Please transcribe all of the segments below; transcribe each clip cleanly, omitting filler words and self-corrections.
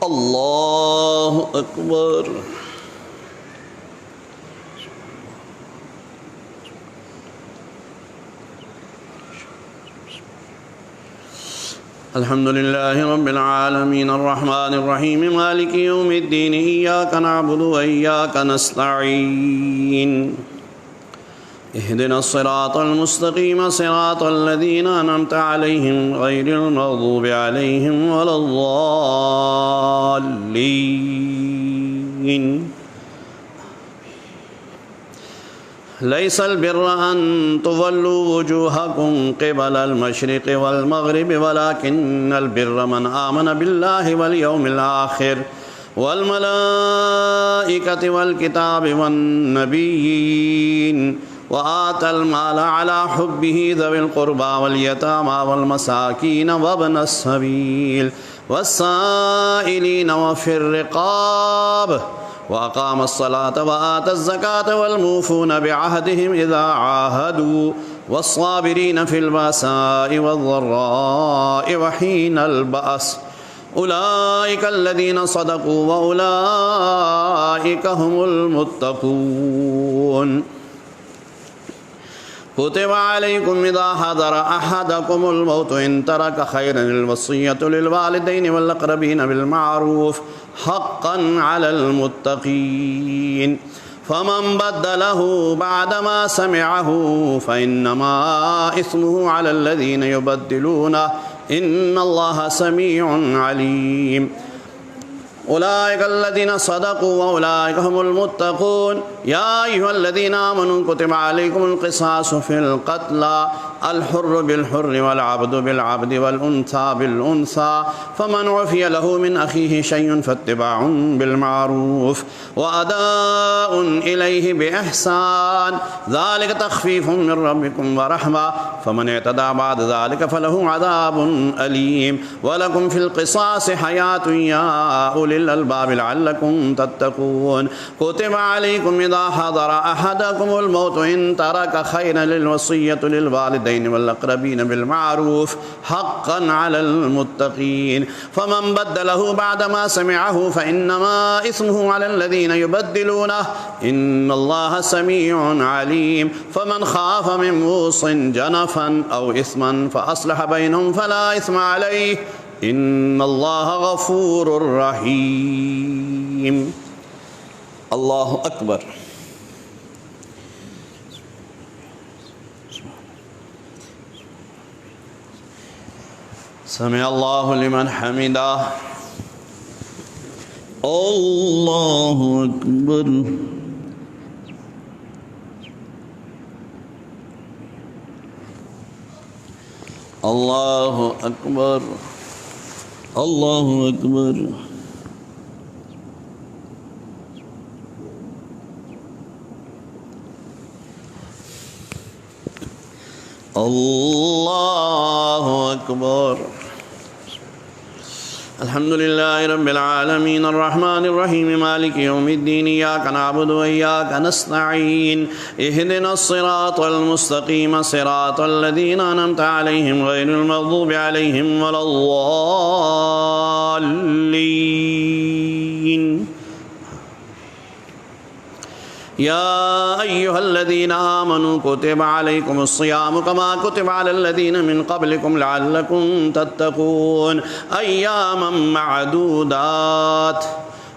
अल्लाहु अकबर। अल्हम्दुलिल्लाहि रब्बिल आलमीन अर्रहमानिर रहीम मालिकि यौमिद्दीन इय्याका नअबुदु व इय्याका नस्तईन इहदिनस सिरातल मुस्तकीम सिरातल लज़ीना अनअमता अलैहिम गैरिल मग़दूबि अलैहिम वलद्दाल्लीन। लैसल बिर्रा अन तुवल्लू वुजूहकुम क़िबलल मशरिक़ि वल मग़रिबि वलाकिन्नल बिर्रा मन आमन बिल्लाहि वल यौमिल आख़िर वल मलाइकति वल किताबि वन नबिय्यीन व आतल माल अला हुब्बिही ज़विल क़ुरबा वल यतामा वल मसाकीन वब्नस सबील वस्साइलीन व फिर रिक़ाब वअक़ाम अस्सलात व आतज़ ज़कात वल्मूफ़ून बिअहदिहिम इज़ा आहदू वस्साबिरीन फ़िल बअसाइ वज़्ज़र्राइ व हीनल बअस उलाइकल्लज़ीना सदक़ू व उलाइका हुमुल मुत्तक़ून। कुतिब अलैकुम इज़ा हज़रा अहदकुमुल मौतु इन तरक खैरनिल वसिय्यतु लिल वालिदैनि वल अक़रबीन बिल मारूफ़ हक़्क़न अलल मुत्तक़ीन। फमन बद्दलहु बअदमा समिअहु फ़इन्नमा इस्मुहु अलल्लज़ीना युबद्दिलूनहु इन्नल्लाह समीउन अलीम। उलाइकल्लज़ीना सदक़ू व उलाइका हुमुल मुत्तक़ून। या अय्युहल्लज़ीना आमनू कुतिब अलैकुमुल क़िसासु फ़िल क़त्ला अल हुर्रु बिल हुर्रि वल अब्दु बिल अब्दि वल उन्सा बिल उन्सा फमन उफ़िय लहु मिन अख़ीहि शैउन फ़त्तिबाउन बिल मारूफ़ व अदाउन इलैहि बिइहसान ज़ालिका तख़फ़ीफ़ुम मिन रब्बिकुम व रहमा फमन इअतदा बअद ज़ालिका फ़लहु अज़ाबुन अलीम व लकुम फ़िल क़िसासि हयातुन या उलिल अलबाब लअल्लकुम तत्तक़ून। कुतिब अलैकुम इज़ा हज़रा अहदकुमुल मौतु इन तरक खैरनिल वसिय्यतु लिल वालिदैनि वल अक़रबीन बिल मारूफ़ हक़्क़न अलल मुत्तक़ीन। फमन बद्दलहु बअदमा समिअहु फ़इन्नमा इस्मुहु अलल्लज़ीना युबद्दिलूनहु इन्नल्लाह समीउन अलीम। फमन ख़ाफ़ मिन मूसिन जनफ़न औ इस्मन फ़अस्लह बैनहुम फ़ला इस्म अलैहि इन्नल्लाह गफ़ूरुर रहीम। अल्लाहु अकबर। समी अल्लाहु लिमन हमिदा। अल्लाहु अकबर। अल्लाहु अकबर। अल्लाहु अकबर। अल्लाहु अकबर। अल्हम्दुलिल्लाहि रब्बिल आलमीन अर्रहमानिर रहीम मालिकि यौमिद्दीन इय्याका नअबुदु व इय्याका नस्तईन इहदिनस सिरातल मुस्तकीम सिरातल लज़ीना अनअमता अलैहिम गैरिल मग़दूबि अलैहिम वलद्दाल्लीन। या अय्युहल्लज़ीना आमनू कुतिब अलैकुमुस्सियामु कमा कुतिब अलल्लज़ीना मिन क़ब्लिकुम लअल्लकुम तत्तक़ून अय्यामम मअदूदात।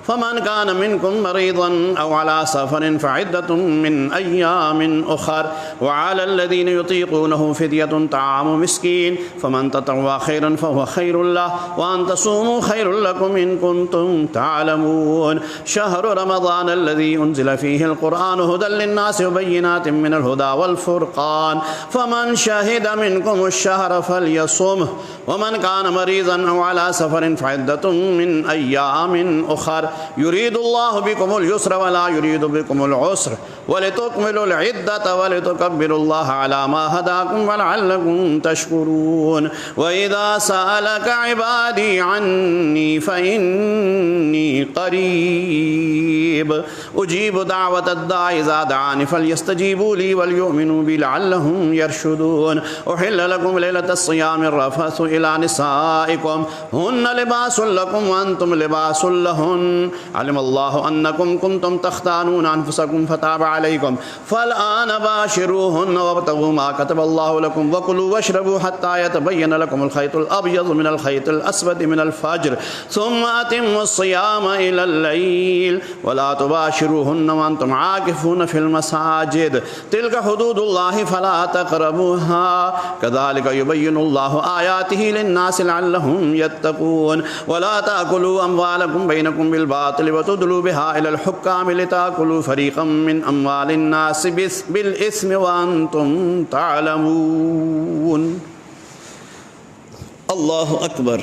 फमन कान मिनकुम मरीज़न औ अला सफ़रिन फ़इद्दतुम मिन अय्यामिन उख़र व अलल्लज़ीना युतीक़ूनहु फ़िद्यतुन ताअमु मिस्कीन फ़मन ततव्वा ख़ैरन फ़हुव ख़ैरुल लहु व अन तसूमू ख़ैरुल लकुम इन कुंतुम तअलमून। शहरु रमज़ान अल्लज़ी उन्ज़िल फ़ीहिल क़ुरआनु हुदल लिन्नासि व बय्यिनातिम मिनल हुदा वल फ़ुरक़ान फ़मन शहिद मिनकुमुश शहर फ़लयसुमहु व मन कान मरीज़न औ अला सफ़रिन फ़इद्दतुम मिन अय्यामिन उख़र युरीदुल्लाहु बिकुमुल युस्र वला युरीदु बिकुमुल उस्र वलितुकमिलुल इद्दत वलितुकब्बिरुल्लाह अला मा हदाकुम वलअल्लकुम तशकुरून। व इज़ा सअलक इबादी अन्नी फइन्नी क़रीब उजीबु दावतद्दाइ इज़ा दआनी फलयस्तजीबू ली वलयुमिनू बी लअल्लहुम यरशुदून। उहिल्ल लकुम लैलतस्सियामि रफ़सु इला निसाइकुम हुन्ना लिबासुल लकुम व अंतुम लिबासुल लहुन। अलिमल्लाहु अन्नकुम कुंतुम तख्तानून अनफुसकुम फताब अलैकुम फलआन बाशिरूहुन्ना वब्तगू मा कतबल्लाहु लकुम वकुलू वशरबू हत्ता यतबय्यन लकुमुल खैतुल अब्यज़ु मिनल खैतिल अस्वदि मिनल फज्र सुम्मा अतिम्मुस्सियाम इलल लैल वला तुबाशिरूहुन्ना वअंतुम आकिफून फिल मसाजिद तिल्का हुदूदुल्लाहि फला तक़रबूहा कज़ालिका युबय्यिनुल्लाहु आयातिहि लिन्नासि लअल्लहुम यत्तक़ून। वला ताकुलू अम्वालकुम बैनकुम बिल बातिल व तुदलू बिहा इलल हुक्कामि लिताकुलू फरीक़म मिन अम्वालिन नासि बिल इस्मि व अंतुम तालमून। अल्लाहु अकबर।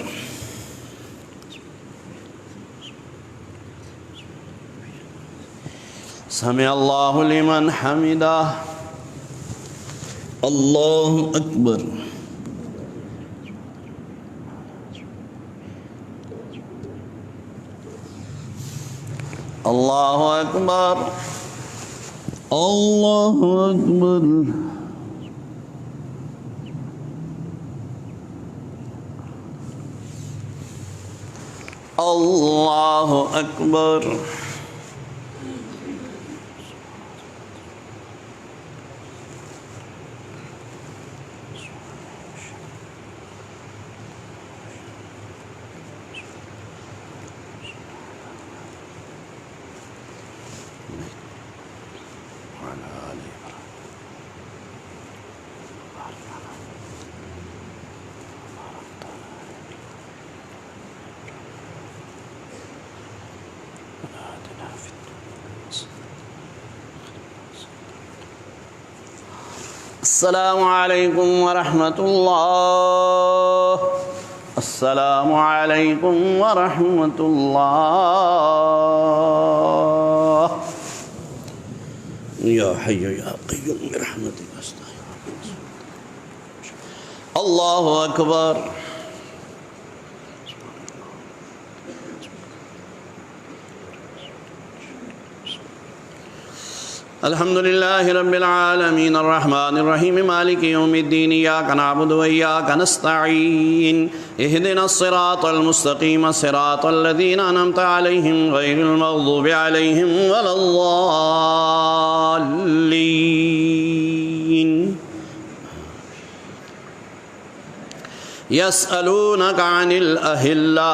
समी अल्लाहु लिमन हमिदा। अल्लाहु अकबर। अल्लाहु अकबर। अल्लाहु अकबर। अल्लाहु अकबर। अस्सलामु अलैकुम व रहमतुल्लाह। अस्सलामु अलैकुम व रहमतुल्लाह। या हय्यु या क़य्यूम बिरहमतिक अस्तगीथ। अल्लाहु अकबर। अल्हम्दुलिल्लाहि रब्बिल आलमीन अर्रहमानिर रहीम मालिकि यौमिद्दीन इय्याका नअबुदु व इय्याका नस्तईन इहदिनस सिरातल मुस्तकीम सिरातल लज़ीना अनअमता अलैहिम गैरिल मग़ज़ूबि अलैहिम वलद्दाल्लीन। यसअलूनका अनिल अहिल्ला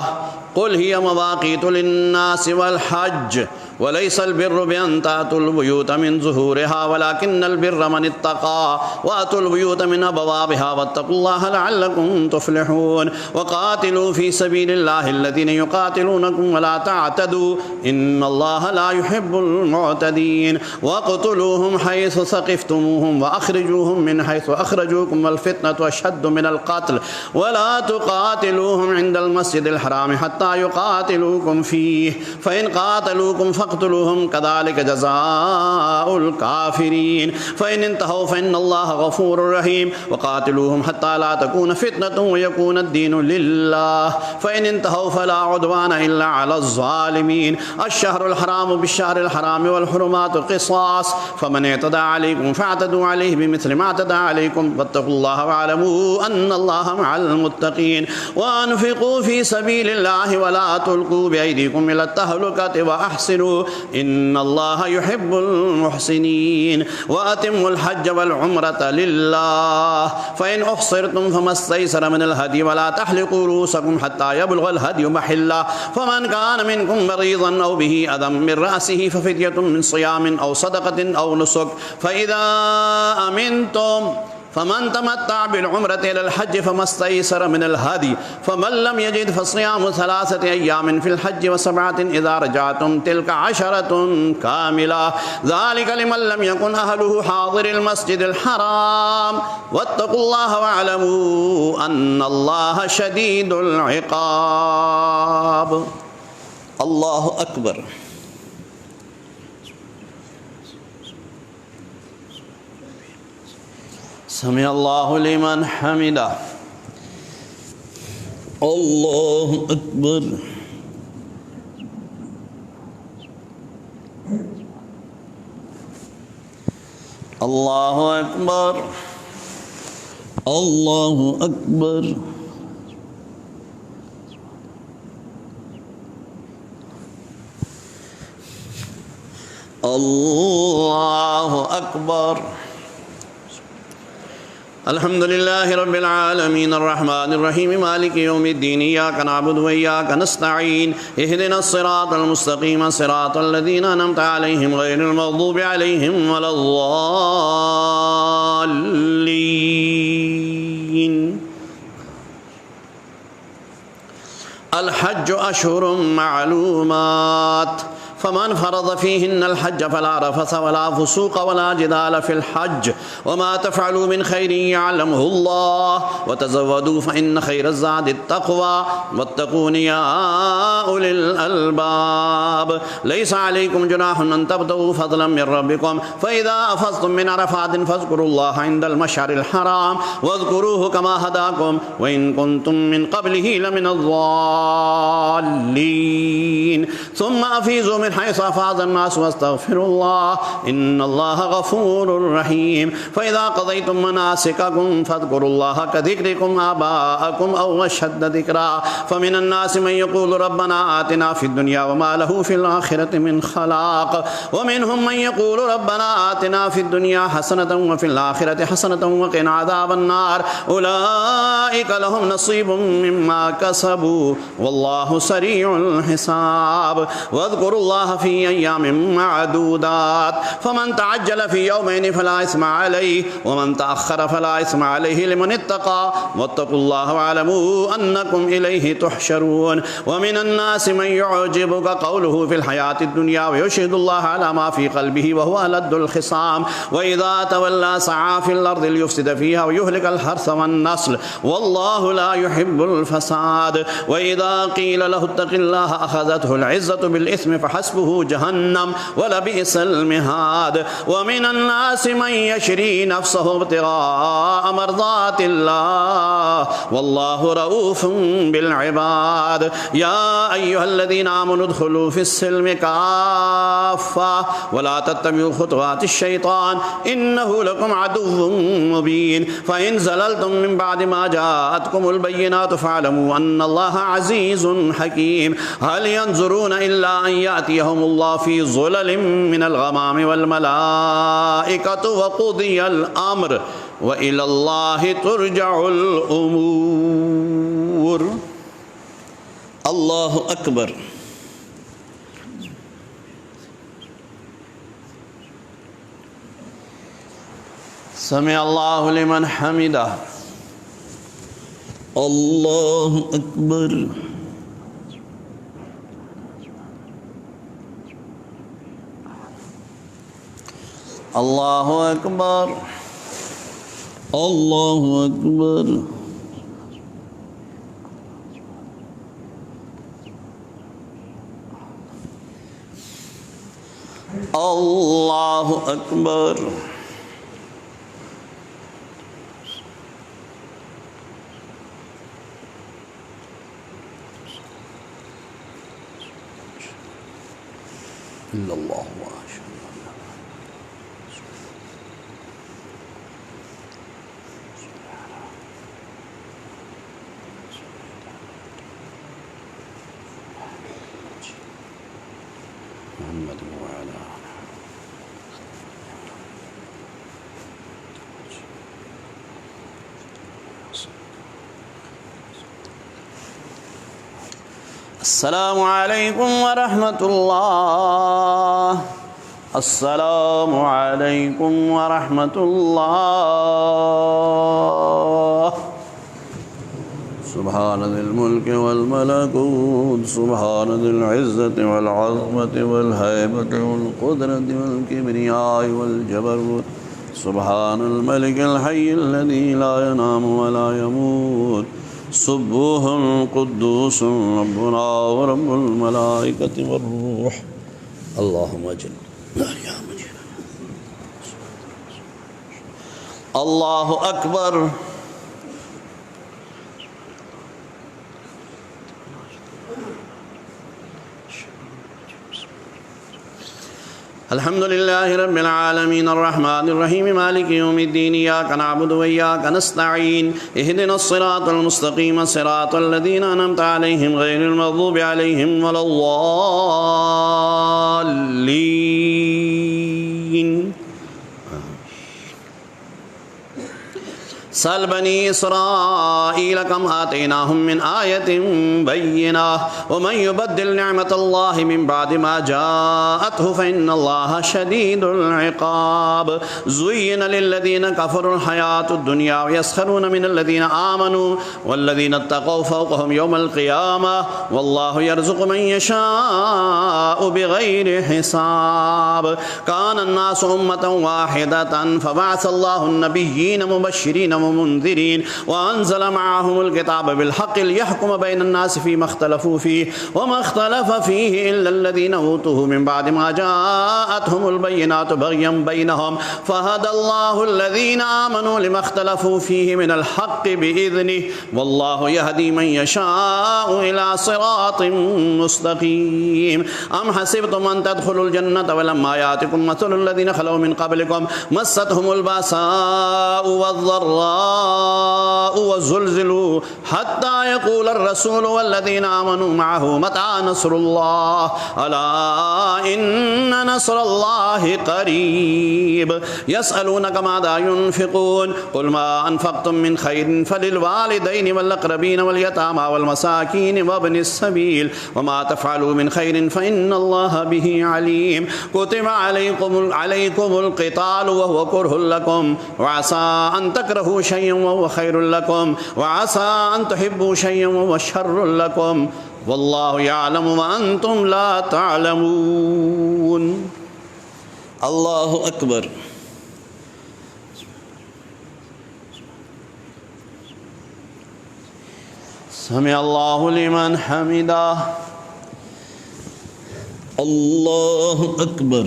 क़ुल हिय मवाक़ीतु लिन्नासि वल हज्ज वलैसल बिर्रु बिअन तातुल बुयूत मिन ज़ुहूरिहा वलाकिन्नल बिर्र मन इत्तक़ा वअतुल बुयूत मिन अबवाबिहा वत्तक़ुल्लाह लअल्लकुम तुफ़्लिहून। वक़ातिलू फ़ी सबीलिल्लाहि अल्लज़ीना युक़ातिलूनकुम वला तअतदू इन्नल्लाह ला युहिब्बुल मुअतदीन। वक़्तुलूहुम हैसु सक़िफ़्तुमूहुम वअख़रिजूहुम मिन हैसु अख़रजूकुम वल फ़ित्नतु अशद्दु मिनल क़त्ल वला तुक़ातिलूहुम इंदल मस्जिदिल हराम हत्ता युक़ातिलूकुम फ़ीह फ़इन क़ातलूकुम फ़क़्तुलूहुम कज़ालिक जज़ाउल काफ़िरीन। फ़इन इंतहौ फ़इन्नल्लाह गफ़ूरुर रहीम। वक़ातिलूहुम हत्ता ला तकून फ़ित्नतुन व यकून अद्दीनु लिल्लाह फ़इन इंतहौ फ़ला उद्वान इल्ला अलज़्ज़ालिमीन। अश्शहरुल हराम बिश्शहरिल हराम वल हुरुमातु क़िसास फ़मन इअतदा अलैकुम फ़अतदू अलैहि बिमिस्लि मा अतदा अलैकुम वत्तक़ुल्लाह वअलमू अन्नल्लाह मअल मुत्तक़ीन। वअन्फ़िक़ू फ़ी सबीलिल्लाहि वला तुल्क़ू बिअयदीकुम इला तहलुकति व अहसिनू इन्नल्लाह युहिब्बुल मुहसिनीन। वअतिम्मुल हज्ज वल उम्रता लिल्लाह फ़इन उहसिरतुम फ़मस्तयसर मिनल हदी वला तहलिक़ू रूसकुम हत्ता यबलुगल हदयु महल्ला फ़मन कान मिनकुम मरीज़न औ बिही अदम मिन रअसिही फ़फ़िद्यतुन मिन सियामिन औ सदक़तिन औ नुसुक फ़इज़ा अमिनतुम फ़मन तमत्तअ बिल उम्रति इलल हज्ज फ़मस्तयसर मिनल हदी फ़मन लम यजिद फ़सियामु सलासति अय्यामिन फ़िल हज्ज व सबअतिन इज़ा रजअतुम तिल्का अशरतुन कामिला ज़ालिका लिमन लम यकुन अहलुहु हाज़िरिल मस्जिदिल हराम वत्तक़ुल्लाह वअलमू अन्नल्लाह शदीदुल इक़ाब। अल्लाहु अकबर। سمع الله لمن حمده الله أكبر الله أكبر الله أكبر الله أكبر الحمد لله رب العالمين الرحمن الرحيم مالك يوم الدين إياك نعبد وإياك نستعين اهدنا الصراط المستقيم صراط الذين أنعمت عليهم غير المغضوب عليهم ولا الضالين الحج أشهر معلومات فمن فرض فيهن الحج فلا رفث ولا فسوق ولا جدال في الحج وما تفعلوا من خير يعلمه الله وتزودوا فإن خير الزاد التقوى واتقون يا أولي الألباب ليس عليكم جناح أن تبتغوا فضلا من ربكم فإذا أفضتم من عرفات فاذكروا الله عند المشعر الحرام واذكروه كما هداكم وإن كنتم من قبله لمن الضالين ثم أفيضوا من حيث أفاض الناس واستغفروا الله إن الله غفور رحيم فإذا قضيتم مناسككم فاذكروا الله كذكركم آباءكم أو أشد ذكرا فمن الناس من يقول ربنا آتنا في الدنيا وما له في الآخرة من خلاق ومنهم من يقول ربنا آتنا في الدنيا حسنة وفي الآخرة حسنة وقنا عذاب النار أولئك لهم نصيب مما كسبوا والله سريع الحساب واذكروا الله في أيام معدودات فمن تعجل في يومين فلا إثم عليه ومن تأخر فلا إثم عليه لمن اتقى واتقوا الله واعلموا أنكم إليه تحشرون ومن الناس من يعجبك قوله في الحياة الدنيا ويشهد الله على ما في قلبه وهو ألد الخصام وإذا تولى سعى في الأرض ليفسد فيها ويهلك الحرث والنسل والله لا يحب الفساد وإذا قيل له اتق الله أخذته العزة بالإثم فحسبه جهنم ولبئس المهاد ومن الناس من يشري نفسه ابتغاء مرضات الله والله رؤوف بالعباد يا أيها الذين آمنوا ادخلوا في السلم كافة ولا تتبعوا خطوات الشيطان إنه لكم عدو مبين فإن زللتم من بعد ما جاءتكم البينات فاعلموا أن الله عزيز حكيم هل ينظرون إلا أن يأتيهم الله في ظلل من الغمام والملائكة وقضي الأمر وإلى الله ترجع الأمور الله أكبر سمع الله لمن حمده الله أكبر الله أكبر الله أكبر الله أكبر إلا الله وأشهد محمد وعلى السلام عليكم ورحمة الله السلام عليكم ورحمة الله سبحان ذي الملك والملكوت سبحان ذي العزة والعظمة والهيبة والقدرة والكبرياء والجبروت سبحان الملك الحي الذي لا ينام ولا يموت سبوح قدوس ربنا ورب الملائكة والروح اللهم اجل يا مجيد अल्लाहु अकबर। अल्हम्दुलिल्लाहि रब्बिल आलमीन अर्रहमानिर रहीम मालिकि यौमिद्दीन इय्याका नअबुदु व इय्याका नस्तईन इहदिनस सिरातल मुस्तकीम सिरातल लज़ीना अनअमता अलैहिम गैरिल मग़ज़ूबि अलैहिम वलद्दाल्लीन। सल बनी इसराईल कम आतैनाहुम मिन आयतिन बय्यिनह वमन युबद्दिल निअमतल्लाहि मिन बादि मा जाअतहु फइन्नल्लाहा शदीदुल इक़ाब। ज़ुय्यिना लिल्लज़ीना कफ़रुल हयातुद दुनिया वयस्ख़रूना मिनल्लज़ीना आमनू वल्लज़ीना इत्तक़ौ फ़ौक़हुम यौमल क़ियामह वल्लाहु यर्ज़ुक़ु मन यशाअु बिग़ैरि हिसाब। कान अन्नासु उम्मतन वाहिदतन फ़बअसल्लाहु अन्नबिय्यीन मुबश्शिरीन मुंज़िरीन वअंज़ल मअहुमुल किताब बिल हक़्क़ि लियहकुम बैनन नास फ़ीमा इख़्तलफ़ू फ़ीहि वमा इख़्तलफ़ फ़ीहि इल्ला अल्लज़ीना ऊतूहु मिन बअदि मा जाअतहुमुल बय्यिनातु बग़यन बैनहुम फ़हदल्लाहु अल्लज़ीना आमनू लिमा इख़्तलफ़ू फ़ीहि मिनल हक़्क़ि बिइज़निहि वल्लाहु यहदी मन यशाअु इला सिरातिन मुस्तक़ीम। अम हसिबतुम अन तदख़ुलुल जन्नता वलम्मा यातिकुम मसलुल लज़ीना ख़लौ मिन क़ब्लिकुम मस्सतहुमुल बअसाउ वज़्ज़र्रा वज़ुल्ज़िलू हत्ता यक़ूलर रसूलु वल्लज़ीना आमनू मअहु मता नस्रुल्लाह अला इन्ना नस्रल्लाहि क़रीब। यसअलूनका माज़ा युनफ़िक़ून क़ुल मा अनफ़क़्तुम मिन ख़ैरिन फ़लिल वालिदैनि वल अक़रबीन वल यतामा वल मसाकीन वब्निस सबील वमा तफ़अलू मिन ख़ैरिन फ़इन्नल्लाहा बिही अलीम। कुतिबा अलैकुमुल क़ितालु वहुवा कुरहुल लकुम वअसा अन तकरहू शय्अन वहुवा खैरुल लकुम वअसा अन तुहिब्बू शय्अन वहुवा शर्रुल लकुम वल्लाहु यअलमु व अंतुम ला तअलमून। अल्लाहु अकबर। समिअल्लाहु लिमन हमिदा। अल्लाहु अकबर।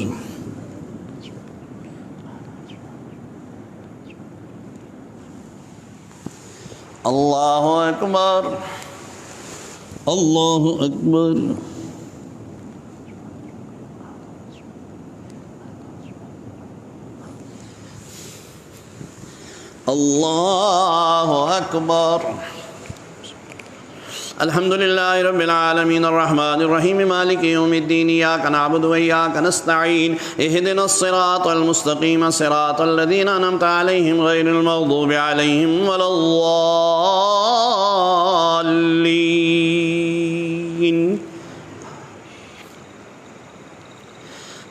अल्लाहु अकबर। अल्लाहु अकबर। अल्लाहु अकबर। अल्हम्दुलिल्लाहि रब्बिल आलमीन अर्रहमानिर रहीम मालिकि यौमिद्दीन इय्याका नअबुदु व इय्याका नस्तईन इहदिनस सिरातल मुस्तकीम सिरातल लज़ीना अनअमता अलैहिम गैरिल मग़ज़ूबि अलैहिम वलद्दाल्लीन।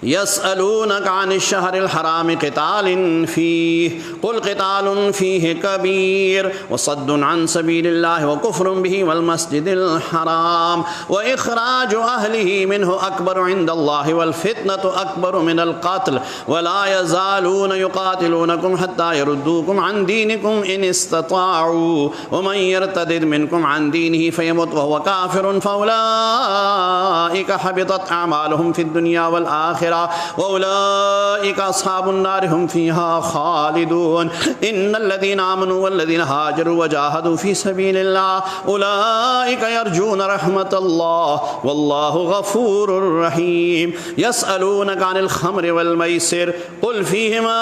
यसअलूनका अनिश शहरिल हराम क़ितालिन फ़ीहि क़ुल क़ितालुन फ़ीहि कबीर व सद्दुन अन सबीलिल्लाहि व कुफ़्रुन बिही वल मस्जिदिल हराम व इख़राजु अहलिही मिन्हु अकबरु इंदल्लाहि वल फ़ितनतु अकबरु मिनल क़त्ल व ला यज़ालून युक़ातिलूनकुम हत्ता यरुद्दूकुम अन दीनिकुम इन इस्तताअू व मन यर्तदिद मिनकुम अन दीनिही फ़यमुत व हुवा काफ़िरुन फ़उलाइका हबितत अअमालुहुम फ़िद दुनिया वल आख़िरह वउलाइका अस्हाबुन नार हुम फ़ीहा ख़ालिदून। इन्नल्लज़ीना आमनू वल्लज़ीना हाजरू वजाहदू फ़ी सबीलिल्लाह उलाइका यरजून रहमतल्लाह वल्लाहु गफ़ूरुर रहीम। यसअलूनका अनिल ख़म्रि वल मैसिर क़ुल फ़ीहिमा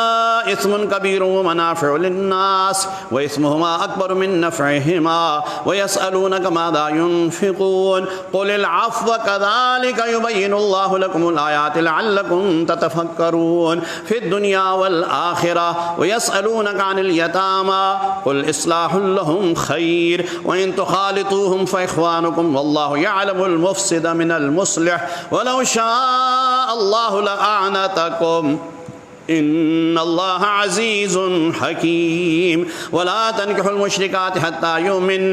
इस्मुन कबीरुन व मनाफ़िउ लिन्नास व इस्मुहुमा अकबरु मिन नफ़इहिमा व यसअलूनका माज़ा युनफ़िक़ून क़ुलिल अफ़्व कज़ालिका युबय्यिनुल्लाहु लकुमुल आयाति लअल्लकुम ततफ़क्करून फ़िद दुनिया वल आख़िरह व यसअलूनका अनिल यतामा क़ुल इस्लाहुल लहुम खैर व इन तुख़ालितूहुम फ़इख़्वानुकुम वल्लाहु यअलमुल मुफ़्सिद मिनल मुस्लिह वलौ शाअ अल्लाहु लअअनतकुम इन्नल्लाहा अज़ीज़ुन हकीम। वला तन्किहुल मुश्रिकाति हत्ता युमिन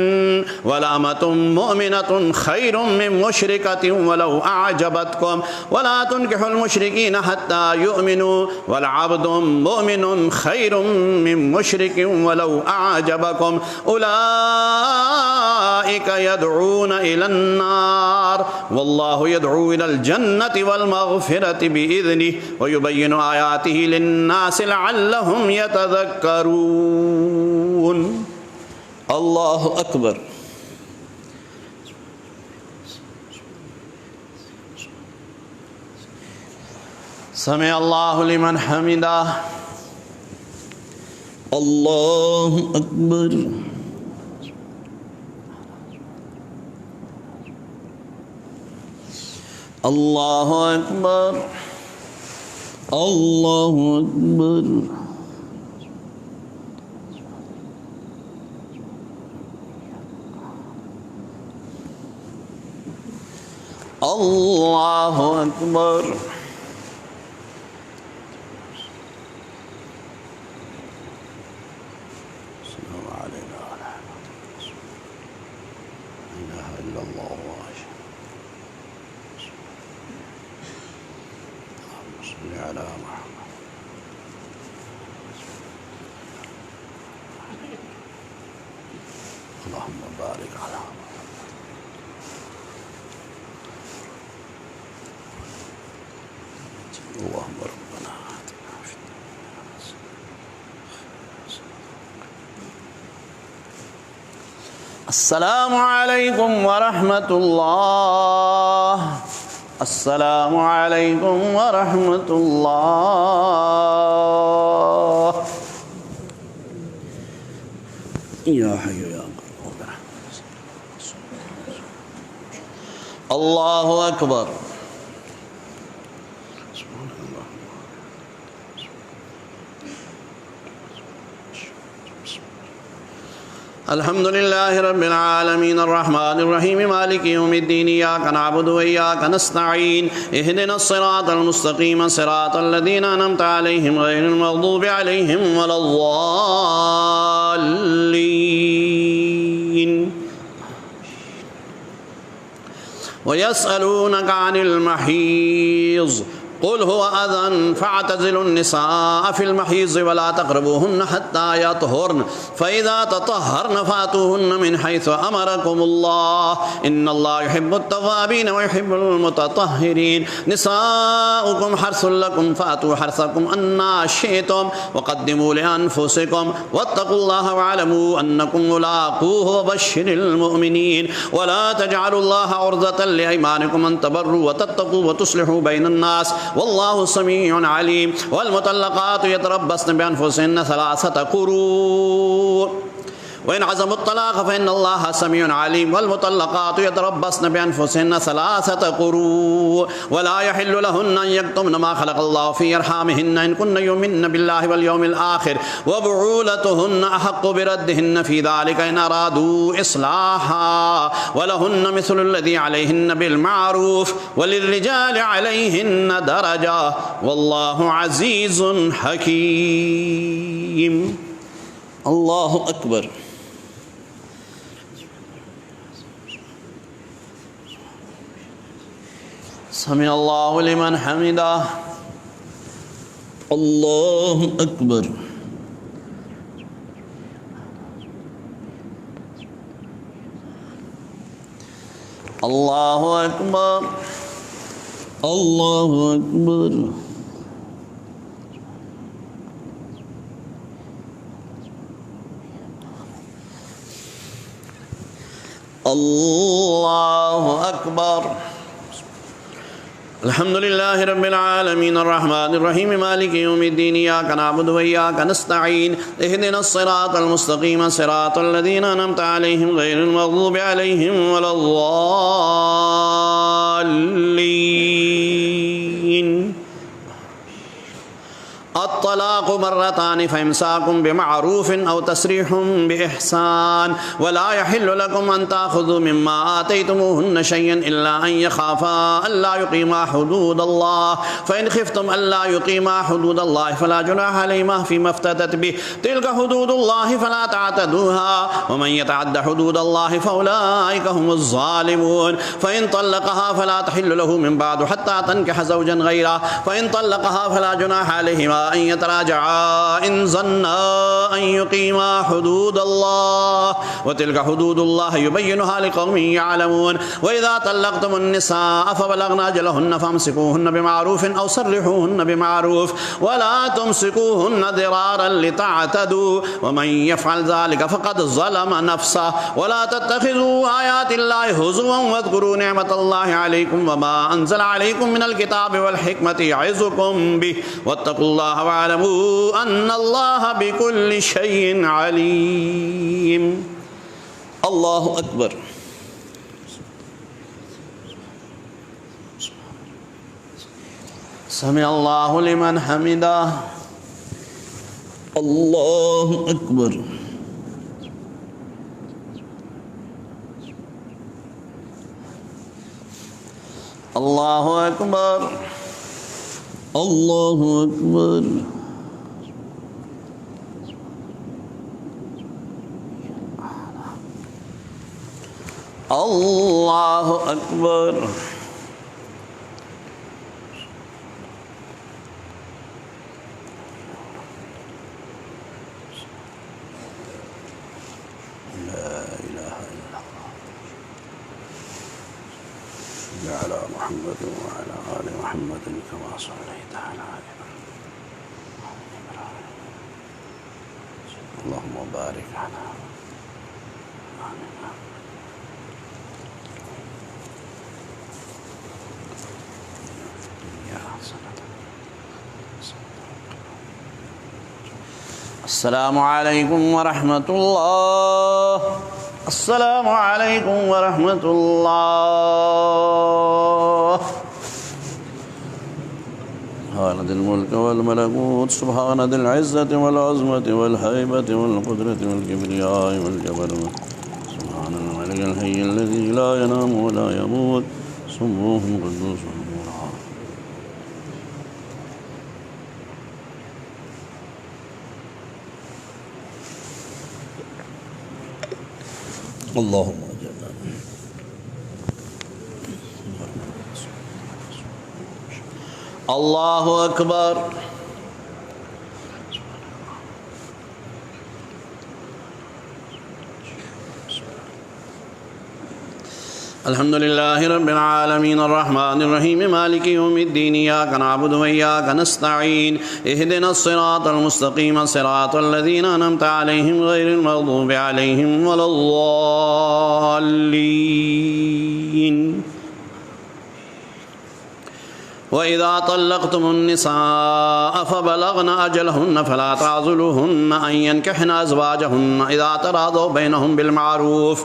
वला अमतुम मुमिनतुन खैरुम मिन मुश्रिकतिन वलौ अअजबतकुम वला तुन्किहुल मुश्रिकीन हत्ता युमिनु वला अब्दुम मुमिनुन खैरुम मिन मुश्रिकिन वलौ अअजबकुम उलाइका उलाइका यदऊन इलन्नार वल्लाहु यदऊ इलल जन्नति वल मगफिरति बिइज़निहि व युबय्यिनु आयातिहि लिन्नासि लअल्लहुम यतज़क्करून। अल्लाहु अकबर। समी अल्लाहु लिमन हमिदा। अल्लाहु अकबर। अल्लाहु अकबर। अल्लाहु अकबर। अल्लाहु अकबर। अस्सलामु अलैकुम व रहमतुल्लाह। अस्सलामु अलैकुम व रहमतुल्लाह। या हय्यु या क़य्यूम। अल्लाहु अकबर। अल्हम्दुलिल्लाहि रब्बिल आलमीन अर्रहमानिर रहीम मालिकि यौमिद्दीन इय्याका नअबुदु व इय्याका नस्तईन इहदिनस सिरातल मुस्तकीम सिरातल लज़ीना अनअमता अलैहिम गैरिल मग़दूबि अलैहिम वलद्दाल्लीन। वयस्अलूनका अनिल महीज़ क़ुल हुवा अज़न फ़अतज़िलुन निसाअ फ़िल महीज़ वला तक़रबूहुन्न हत्ता यतहुरन फ़इज़ा ततहहरन फ़अतूहुन्न मिन हैसु अमरकुमुल्लाह इन्नल्लाहा युहिब्बुत तव्वाबीन व युहिब्बुल मुततह्हिरीन। निसाउकुम हर्सुल लकुम फ़अतू हर्सकुम अन्ना शिअ्तुम वक़द्दिमू लिअन्फुसिकुम वत्तक़ुल्लाह वअलमू अन्नकुम मुलाक़ूहु वबश्शिरिल मुमिनीन। वला तजअलुल्लाहा उर्ज़तन लिअयमानिकुम अन तबर्रू व तत्तक़ू व तुस्लिहू बैनन नास वल्लाहु समीउन अलीम। वल्मुतल्लक़ातु यतरब्बस्न बिअन्फुसिहिन्न सलासता क़ुरू वइन अज़मुत तलाक़ फ़इन्नल्लाहा समीउन अलीम। वल्मुतल्लक़ातु यतरब्बस्न बिअन्फुसिहिन्न सलासता क़ुरू वला यहिल्लु लहुन्न अन यक्तुमन मा ख़लक़ल्लाहु फ़ी अरहामिहिन्न इन कुन्न युमिन्न बिल्लाहि वल यौमिल आख़िर व बुऊलतुहुन्न अहक़्क़ु बिरद्दिहिन्न फ़ी ज़ालिका इन अरादू इस्लाहा वलहुन्न मिस्लु लज़ी अलैहिन्न बिल मारूफ़ वलिर्रिजालि अलैहिन्न दरजा वल्लाहु अज़ीज़ुन हकीम। अल्लाहु अकबर। समी अल्लाहु लिमन हमिदा। अल्लाहु अकबर। अल्लाहु अकबर। अल्लाहु अकबर। अल्लाहु अकबर। अल्हम्दुलिल्लाहि रब्बिल आलमीन अर्रहमानिर रहीम मालिकि यौमिद्दीन इय्याका नअबुदु व इय्याका नस्तईन इहदिनस सिरातल मुस्तकीम सिरातल लज़ीना अनअमता अलैहिम गैरिल मग़दूबि अलैहिम वलद्दाल्लीन। अत्तलाक़ु मर्रतानि फ़इम्साकुम बिमअरूफ़िन औ तस्रीहुम बिइहसान वला यहिल्लु लकुम अन ताख़ुज़ू मिम्मा आतैतुमूहुन्न शय्यन इल्ला अन यख़ाफ़ा अल्ला युक़ीमा हुदूदल्लाह फ़इन ख़िफ़्तुम अल्ला युक़ीमा हुदूदल्लाह फ़ला जुनाह अलैहिमा फ़ीमा इफ़्तदत बिहि तिल्का हुदूदुल्लाह फ़ला तअतदूहा व मन यतअद्द हुदूदल्लाह फ़उलाइका हुमुज़ ज़ालिमून। फ़इन तल्लक़हा फ़ला तहिल्लु लहू मिन बअदु हत्ता तन्किह ज़ौजन गैरह फ़इन तल्लक़हा फ़ला जुनाह अलैहिमा अन यतराजआ इन ज़न्ना अन युक़ीमा हुदूदल्लाह व तिल्का हुदूदुल्लाह युबय्यिनुहा लिक़ौमिन यअलमून व इज़ा तल्लक़्तुमुन निसाअ फ़बलग़ना अजलहुन्ना फ़अम्सिकूहुन्ना बिमारूफ़िन औ सर्रिहूहुन्ना बिमारूफ़ व ला तुमसिकूहुन्ना दिरारन लितअतदू व मन यफ़अल ज़ालिका फ़क़द ज़लम नफ़्सहु व ला तत्तख़िज़ू आयातिल्लाहि हुज़ुवन वज़्कुरू निअमतल्लाहि अलैकुम व मा अंज़ल अलैकुम मिनल किताबि वल हिकमति यअज़ुकुम बिहि वत्तक़ुल्लाह वअलमू अन्नल्लाह बिकुल्लि शैइन अलीम। अल्लाहु अकबर। समी अल्लाहु लिमन हमिदा। अल्लाहु अकबर। अल्लाहु अकबर। अल्लाहु अकबर। अल्लाहु अकबर। अला मुहम्मद व अला आलि मुहम्मद कमा सल्लैता अला इब्राहीम अल्लाहुम्मा बारिक अला अस्सलामु अलैकुम व रहमतुल्लाह। अस्सलामु अलैकुम व रहमतुल्लाह। सुब्हान दिल मुल्क वल मलकूत सुब्हान दिल इज़्ज़ति वल अज़मति वल हैबति वल क़ुदरति वल किब्रियाइ वल जबरूत सुब्हान अल मलिकल हय्यिल लज़ी ला यनामु व ला यमूत सुब्हानहुल क़ुद्दूस। अल्लाहुम्मा अल्लाहु अकबर। अल्हम्दुलिल्लाहि रब्बिल आलमीन अर्रहमानिर रहीम मालिकि यौमिद्दीन इय्याका नअबुदु व इय्याका नस्तईन इहदिनस सिरातल मुस्तक़ीम सिरातल लज़ीना अनअमता अलैहिम गैरिल मग़दूबि अलैहिम वलद्दाल्लीन। वइज़ा तल्लक़्तुमुन निसाअ फ़बलग़ना अजलहुन्ना फ़ला ताज़ुलूहुन्ना अन यनकिहना अज़वाजहुन्ना इज़ा तराज़व बैनहुम बिलमारूफ़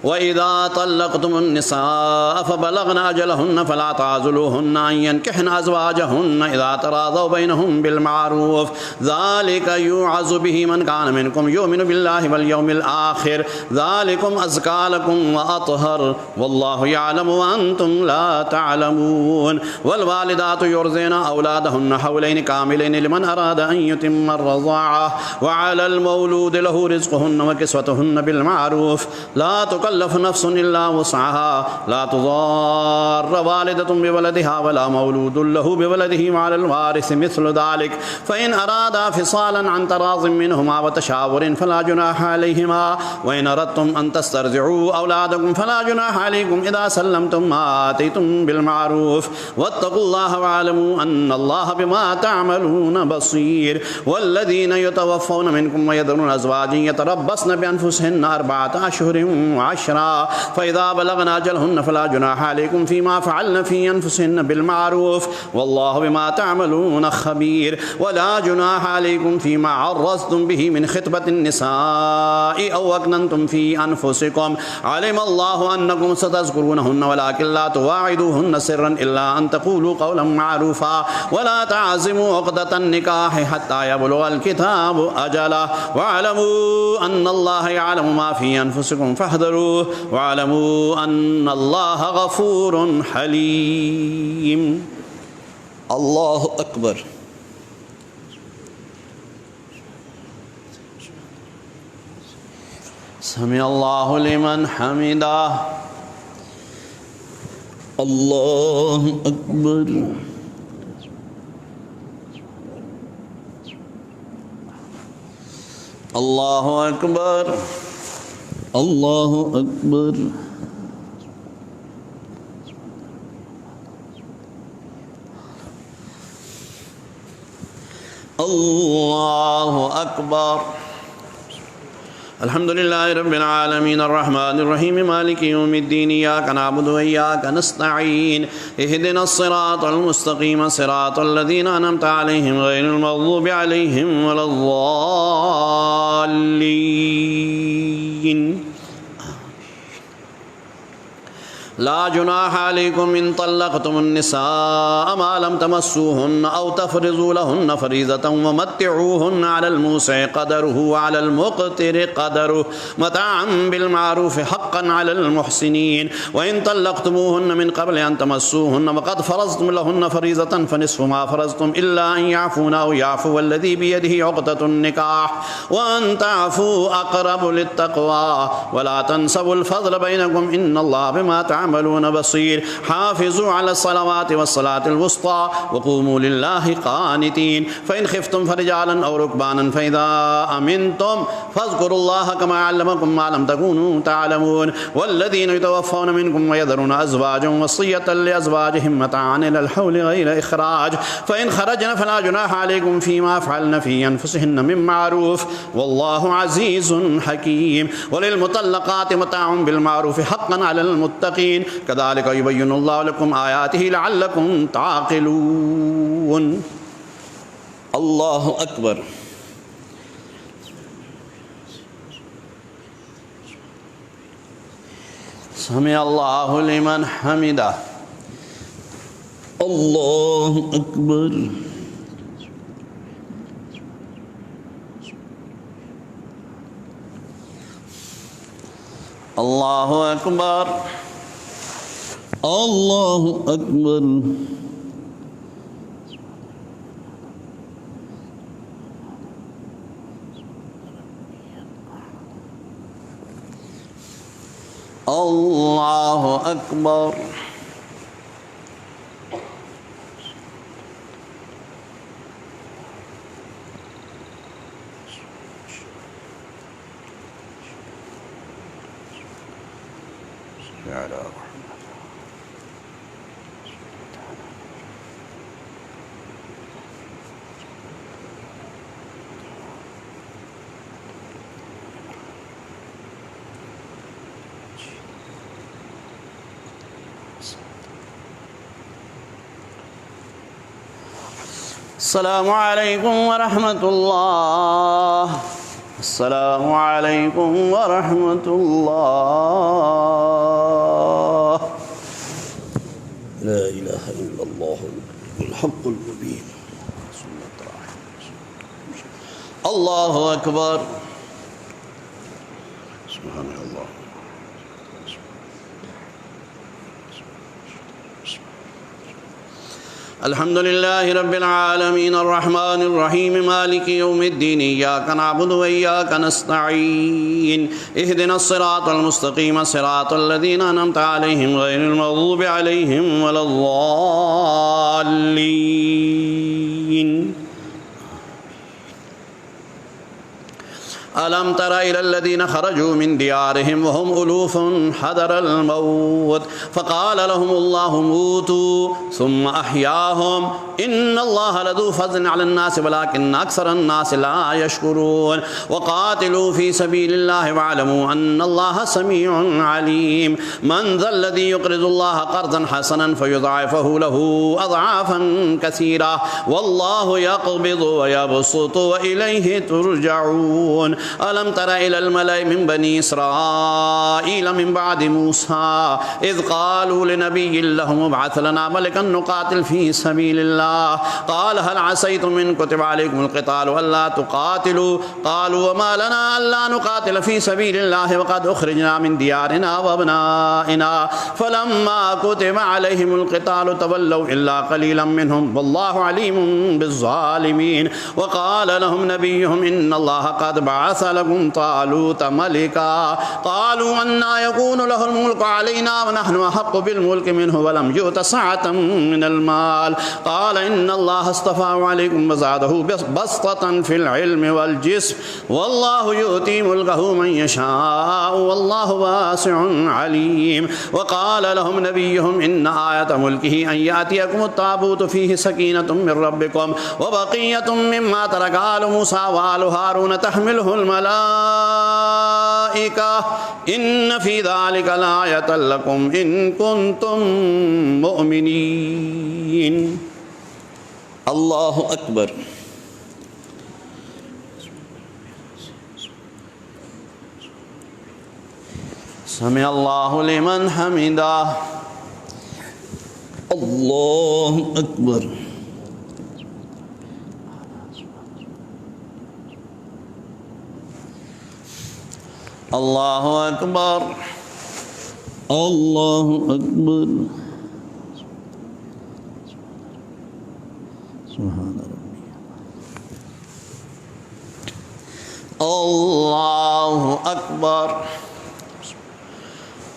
वइज़ा तल्लक़्तुमुन निसाअ फ़बलग़ना अजलहुन्ना फ़ला ताज़ुलूहुन्ना अन यनकिहना अज़वाजहुन्ना इज़ा तराज़व बैनहुम बिलमारूफ़ ज़ालिका युअज़ु बिही मन कान मिनकुम युमिनु बिल्लाहि वल यौमिल आखिर ज़ालिकुम अज़का लकुम व अत्हर वल्लाहु यअलमु व अंतुम ला तअलमून। वल वालिदातु युरज़िना औलादहुन्ना हौलैनि कामिलैनि लिमन अरादा अन युतिम्मा अर्रज़ाअह व अलल मौलूदि लहु रिज़्क़ुहुन्ना व किस्वतुहुन्ना बिलमारूफ़ ला तुकल्लफ़ु नफ़्सुन इल्ला वुस्अहा ला तुज़ार्र वालिदतुन बिवलदिहा वला मौलूदुन लहु बिवलदिही वअलल वारिसि मिस्लु ज़ालिक फ़इन अरादा फ़िसालन अन तराज़िम मिनहुमा व तशावुरिन फ़ला जुनाहा अलैहिमा व इन अरदतुम अन तस्तरजिऊ औलादकुम फ़ला जुनाहा अलैकुम इज़ा सल्लमतुम मा आतैतुम बिलमारूफ़ वत्तक़ुल्लाह वअलमू अन्नल्लाह बिमा तअमलून बसीर। वल्लज़ीन यतवफ़्फ़ौन मिनकुम व यज़रून अज़वाजन यतरब्बस्न बिअन्फुसिहिन्ना अर्बअता अशहुरिन व अशरा फ़इज़ा बलग़ना अजलहुन्ना फ़ला जुनाहा अलैकुम फ़ीमा फ़अल्न फ़ी अन्फुसिहिन्ना बिलमारूफ़ वल्लाहु बिमा तअमलून ख़बीर। वला जुनाहा अलैकुम फ़ीमा अर्रज़्तुम बिही मिन ख़ित्बतिन निसाइ औ अक्नन्तुम फ़ी अन्फुसिकुम अलिमल्लाहु अन्नकुम सतज़्कुरूनहुन्ना वलाकिन ला तुवाइदूहुन्ना सिर्रन इल्ला अन तक़ूलू क़ौलन मअरूफ़ा वला तअज़िमू उक़दतन निकाह हत्ता यबलुग़ल किताबु अजलह वअलमू अन्नल्लाह यअलमु मा फ़ी अन्फुसिकुम फ़हज़रूह वअलमू अन्नल्लाह गफ़ूरुन हलीम। अल्लाहु अकबर। समी अल्लाहु लिमन हमिदा। अल्लाहु अकबर। अल्लाहु अकबर, अल्लाहु अकबर। अल्लाहु अकबर। अल्हम्दुलिल्लाहि रब्बिल आलमीन अर्रहमानिर रहीम मालिकि यौमिद्दीन इय्याका नअबुदु व इय्याका नस्तईन इहदिनस सिरातल मुस्तकीम सिरातल लज़ीना अनअमता अलैहिम गैरिल मग़ज़ूबि अलैहिम वलद्दाल्लीन। ला जुनाह अलैकुम इन तल्लक़तुमुन निसाअ मा लम तमस्सूहुन्न औ तफ़रिज़ू लहुन्न फ़रीज़तन व मत्तिऊहुन्न अलल मूसिअ क़दरुहु व अलल मुक़तिरि क़दरुहु मताअन बिल मारूफ़ हक़्क़न अलल मुहसिनीन व इन तल्लक़तुमूहुन्न मिन क़ब्ल अन तमस्सूहुन्न व क़द फ़रज़्तुम लहुन्न फ़रीज़तन फ़निस्फ़ु मा फ़रज़्तुम इल्ला अन यअफ़ूना औ यअफ़ू वल्लज़ी बियदिही उक़दतुन निकाह व अन तअफ़ू अक़रबु लित्तक़वा व ला तंसवुल फ़ज़्ल बैनकुम इन्नल्लाहा बिमा तअमलून बसीर। हाफ़िज़ू अलस्सलावाति वस्सलातिल वुस्ता वक़ूमू लिल्लाहि क़ानितीन फ़इन ख़िफ़्तुम फ़रिजालन औ रुकबानन फ़इज़ा अमिनतुम फ़ज़्कुरुल्लाह कमा अल्लमकुम मा लम तकूनू तअलमून वल्लज़ीना यतवफ़्फ़ौना मिनकुम वयज़रूना अज़वाजन वसिय्यतन लिअज़वाजिहिम मताअन इलल हौलि गैर इख़राज फ़इन ख़रजन फ़ला जुनाह अलैकुम फ़ीमा फ़अल्न फ़ी अनफ़ुसिहिन्न मिन मारूफ़ वल्लाहु अज़ीज़ुन हकीम वलिलमुतल्लक़ाति मताउन बिल मारूफ़ हक़्क़न अलल मुत्तक़ीन कज़ालिका युबय्यिनुल्लाहु लकुम आयातिहि लअल्लकुम ताक़िलून। अल्लाहु अकबर। समिअ अल्लाहु लिमन हमिदा। अल्लाहु अकबर। अल्लाहु अकबर, अल्लाहु अकबर। अल्लाहु अकबर। अस्सलामु अलैकुम व रहमतुल्लाह। अस्सलामु अलैकुम व रहमतुल्लाह। ला इलाहा इल्लल्लाहुल हक़्क़ुल मुबीन। अल्लाहु अकबर। सुब्हानल्लाह। अल्हम्दुलिल्लाहि रब्बिल आलमीन अर्रहमानिर रहीम मालिकि यौमिद्दीन इय्याका नअबुदु व इय्याका नस्तईन इहदिनस सिरातल मुस्तकीम सिरातल लज़ीना अनअमता अलैहिम गैरिल मग़ज़ूबि अलैहिम वलद्दाल्लीन। अलम तरा इलल्लज़ीना खरजू मिन दियारिहिम वहुम उलूफ़ुन हदरल मौत फ़क़ाल लहुमुल्लाहु मूतू सुम्मा अह्याहुम इन्नल्लाहा लज़ू फ़ज़्लिन अलन्नासि वलाकिन्न अक्सरन्नासि ला यशकुरून वक़ातिलू फ़ी सबीलिल्लाहि वअलमू अन्नल्लाहा समीउन अलीम मन ज़ल्लज़ी युक़रिज़ुल्लाहा क़र्ज़न हसनन फ़युज़ाइफ़हु लहू अज़आफ़न कसीरा वल्लाहु यक़बिज़ु व यबसुतु व इलैहि तुरजऊन। अलम तरा इलल मलई मिन बनी इसराईल मिन बादि मूसा इज़ क़ालू लिनबिय्यिन लहुम इब्अथ लना मलिकन नुक़ातिल फ़ी सबीलिल्लाह क़ाल हल असय्तुम इन कुतिबा अलैकुमुल क़ितालु अल्ला तुक़ातिलू क़ालू वमा लना अल्ला नुक़ातिल फ़ी सबीलिल्लाह वक़द उख़रिजना मिन दियारिना व अब्नाइना फ़लम्मा कुतिबा अलैहिमुल क़ितालु तवल्लव इल्ला क़लीलन मिनहुम वल्लाहु अलीमुन बिज़्ज़ालिमीन। वक़ाल लहुम नबिय्युहुम इन्नल्लाहा क़द बअथ وبعث لكم طالوت ملكا قالوا أنى يكون له الملك علينا ونحن أحق بالملك منه ولم يؤت سعة من المال قال إن الله اصطفاه عليكم وزاده بسطة في العلم والجسم والله يؤتي ملكه من يشاء والله واسع عليم وقال لهم نبيهم إن آية ملكه أن يأتيكم التابوت فيه سكينة من ربكم وبقية مما ترك آل موسى وآل هارون تحمله الملائكة إن في ذلك لآية لكم إن كنتم مؤمنين. الله أكبر. سمع الله لمن حمده. الله أكبر. الله أكبر. الله أكبر. سبحان ربي. الله أكبر.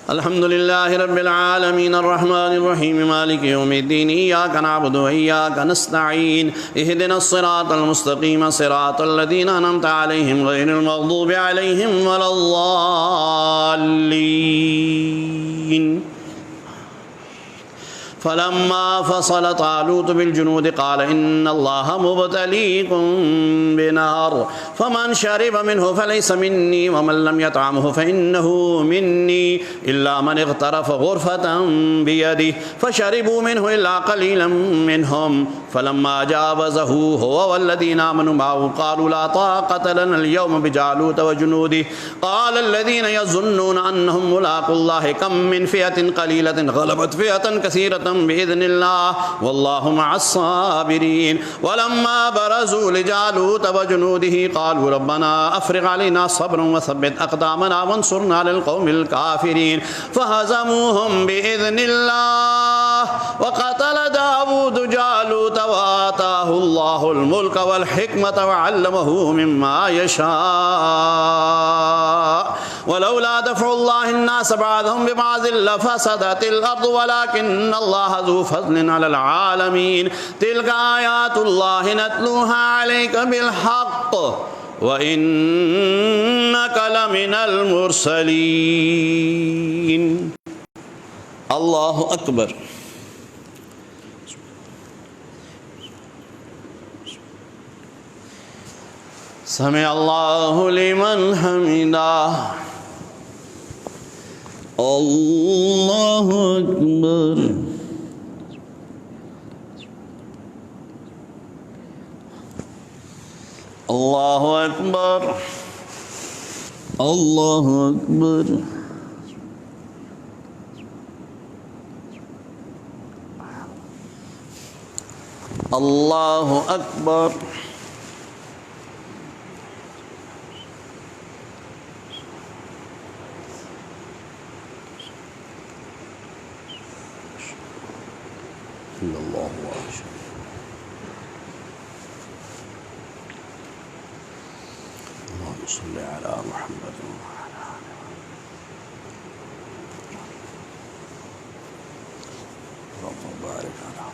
الحمد لله رب العالمين الرحمن الرحيم مالك يوم الدين إياك نعبد وإياك نستعين اهدنا الصراط المستقيم صراط الذين أنعمت عليهم غير المغضوب عليهم ولا الضالين. فلما فصل طالوت بالجنود قال إن الله مبتليكم بنار فمن شرب منه فليس مني ومن لم يطعمه فإنه مني إلا من اغترف غرفة بيده فشربوا منه إلا قليلا منهم فلما جاوزه هو والذين آمنوا معه قالوا لا طاقة لنا اليوم بجالوت وجنوده قال الذين يظنون أنهم ملاقو الله كم من فئة قليلة غلبت فئة كثيرة بإذن الله والله مع الصابرين. ولما برزوا لجالوت وجنوده قالوا ربنا أفرغ علينا صبرا وثبت أقدامنا وانصرنا على القوم الكافرين فهزموهم بإذن الله. وقتل داود جالوت وآتاه الله الملك والحكمة وعلمه مما يشاء ولولا دفع الله الناس بعضهم ببعض لفسدت الأرض ولكن الله ذو فضل على العالمين. تلك آيات الله نتلوها عليك بالحق وإنك لمن المرسلين. الله أكبر. سمع الله لمن حمده. الله أكبر. الله أكبر. الله أكبر. الله أكبر. إلا الله وأشهد. اللهم صل على محمد وعلى آله اللهم بارك على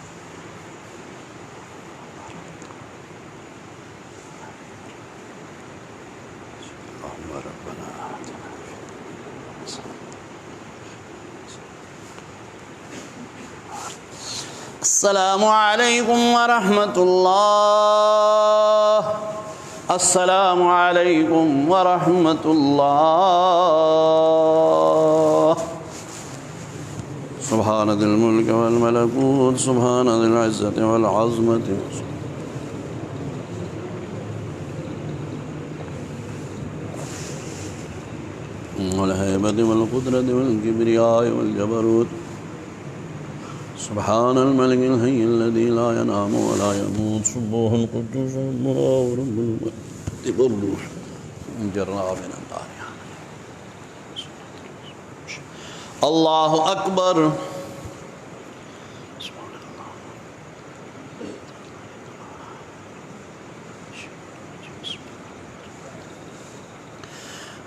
اللهم ربنا آتنا السلام عليكم ورحمة الله. السلام عليكم ورحمة الله. سبحان ذي الملك والملكوت سبحان ذي العزة والعظمة والهيبة والقدرة والكبرياء والجبروت سبحان الملك الحي الذي لا ينام ولا يموت سبوح القدوس الله رب الملك والروح جرنا من النار. الله أكبر.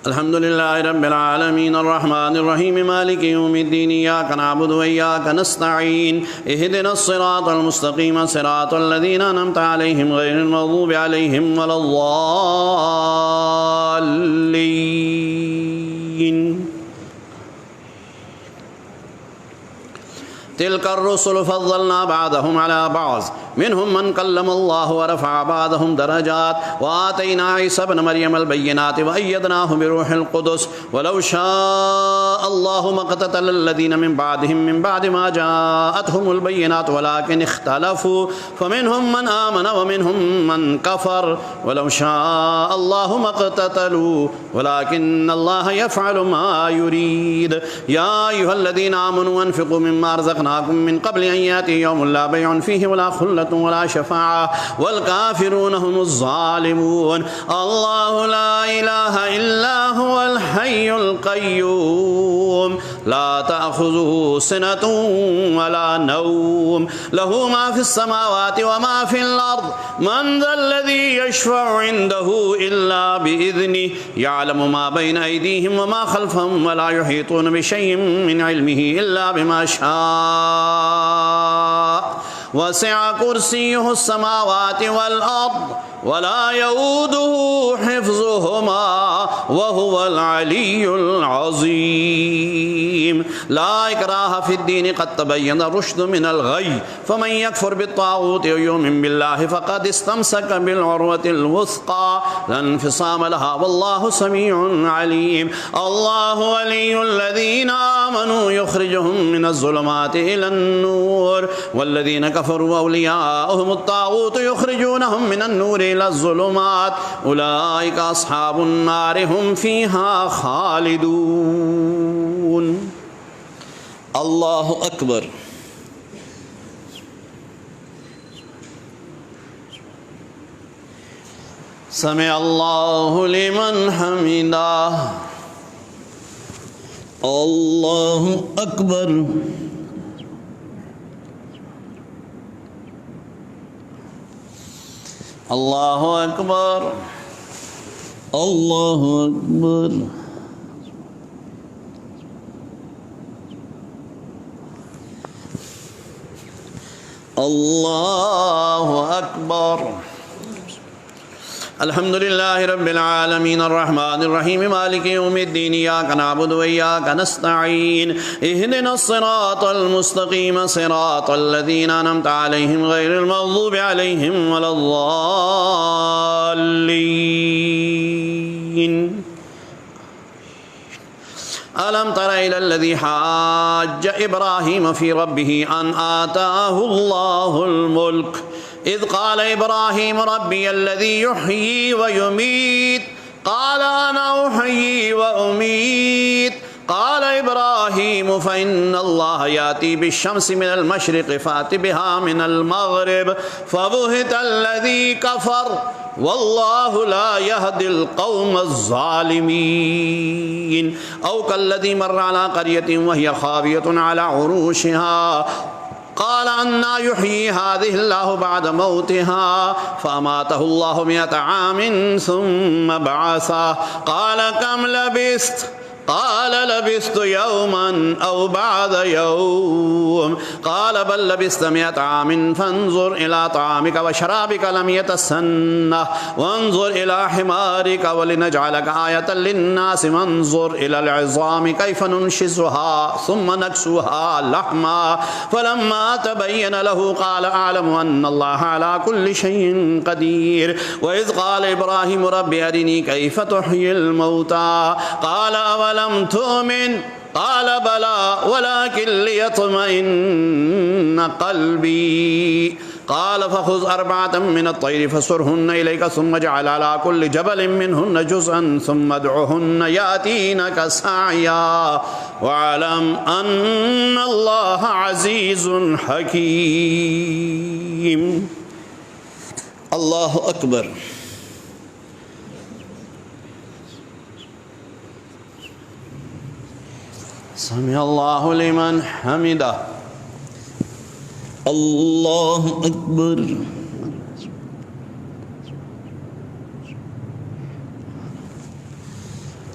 अल्हम्दुलिल्लाहि रब्बिल आलमीन अर्रहमानिर रहीम मालिकि यौमिद्दीन इय्याका नअबुदु व इय्याका नस्तईन इहदिनस सिरातल मुस्तकीम सिरातल लज़ीना अनअमता अलैहिम गैरिल मग़ज़ूबि अलैहिम वलद्दाल्लीन। तिलकर रुसुल फज़्ज़लना बअदहुम अला बअज़ मिनहुम मन कल्लमल्लाहु व रफ़अ बअदहुम दरजात व आतैना ईसा इब्न मरियमल बय्यिनाति व अय्यदनाहु बिरूहिल क़ुदुस वलौ शाअल्लाहु मक़ततल लज़ीना मिन बअदिहिम मिन बअदि मा जाअतहुमुल बय्यिनातु वलाकिन इख्तलफ़ू फमिनहुम मन आमन व मिनहुम मन कफ़र वलौ शाअल्लाहु मक़ततलू वलाकिन्नल्लाह यफ़अलु मा युरीद। या अय्युहल्लज़ीना आमनू अन्फ़िक़ू मिम्मा रज़क़नाकुम मिन क़ब्लि अन यातिया यौमुन ला बैउन फ़ीहि वला खुल्लतुन वला शफ़ाअह वल काफ़िरून हुमुज़ ज़ालिमून। अल्लाहु ला इलाहा इल्ला हुवल हय्युल क़य्यूम ला तअख़ुज़ुहु सिनतुन वला नौम लहू मा फ़िस समावाति व मा फ़िल अर्ज़ मन ज़ल्लज़ी यशफ़अु इंदहु इल्ला बिइज़्निहि यअलमु मा बैन अयदीहिम व मा ख़ल्फ़हुम व ला युहीतून बिशयइन मिन इल्मिहि इल्ला बिमा शाअ वसिअ कुर्सियुहु समावाति वल अर्ज़ वला यऊदुहु हिफ़्ज़ुहुमा व हुवल अलिय्युल अज़ीम। ला इक्राहा फ़िद्दीन क़द तबय्यन रुश्द मिनल गय्य फ़मन यकफ़ुर बित्ताग़ूति व यु'मिन बिल्लाहि फ़क़द इस्तमसक बिल-उर्वतिल वुस्क़ा ला इंफ़िसाम लहा वल्लाहु समीउन अलीम। अल्लाहु वलियुल लज़ीना आमनू युख़रिजुहुम मिनज़-ज़ुलुमाति इलन-नूर वल्लज़ीना कफ़रू अवलियाउहुमुत ताग़ूत युख़रिजूनहुम मिनन-नूरि इलज़-ज़ुलुमात उलाइका अस्हाबुन नार हुम फ़ीहा ख़ालिदून। अल्लाहु अकबर। समिअ अल्लाहु लिमन हमिदा। अल्लाहु अकबर। अल्लाहु अकबर। अल्लाहु अकबर। अल्लाहु अकबर। अल्हम्दुलिल्लाहि रब्बिल आलमीन अर्रहमानिर रहीम मालिकि यौमिद्दीन इय्याका नअबुदु व इय्याका नस्तईन इहदिनस सिरातल मुस्तकीम सिरातल लज़ीना अनअमता अलैहिम गैरिल मग़ज़ूबि अलैहिम वलद्दाल्लीन। अलम तरा इलल्लज़ी हाज्ज इब्राहीम फ़ी रब्बिही अन आताहुल्लाहुल मुल्क इज़ क़ाल इब्राहीम रब्बियल्लज़ी युह्यी व युमीत क़ाल अना उह्यी व उमीत क़ाल इब्राहीम फ़इन्नल्लाह याती बिश्शम्सि मिनल मशरिक़ि फ़ाति बिहा मिनल मग़रिब फ़बुहितल्लज़ी कफ़र वल्लाहु ला यहदिल क़ौमज़-ज़ालिमीन। औ कल्लज़ी मर्रा अला क़रयतिन वहिय ख़ावियतुन अला उरूशिहा क़ाल अन्ना युह्यी हाज़िहिल्लाहु बअद मौतिहा फ़अमातहुल्लाहु मिअता आमिन सुम्मा बअसह क़ाल कम लबिस्त क़ाल लबिस्तु यौमन औ बअद यौम क़ाल बल लबिस्त मिअता आमिन फ़न्ज़ुर इला ताअमिका व शराबिका लम यतसन्नह वन्ज़ुर इला हिमारिका वलिनजअलका आयतन लिन्नासि वन्ज़ुर इलल इज़ामि कैफ़ नुनशिज़ुहा सुम्मा नक्सुहा लहमा फ़लम्मा तबय्यन लहु क़ाल अअलमु अन्नल्लाह अला कुल्लि शैइन क़दीर। व इज़ क़ाल इब्राहीम रब्बि अरिनी कैफ़ तुह्यिल मौता क़ाल अवलम तु'मिन क़ाल बला वलाकिन लियत्मइन्न क़ल्बी क़ाल फ़ख़ुज़ अर्बअतम मिनत-तैरि फ़सुरहुन्न इलैका सुम्मा इजअल अला कुल्लि जबलिन मिनहुन्न जुज़अन सुम्मा उद्उहुन्न यातीनका सअया वअलम अन्नल्लाह अज़ीज़ुन हकीम। अल्लाहु अकबर। समिअ अल्लाहु लिमन हमिदा। अल्लाहु अकबर।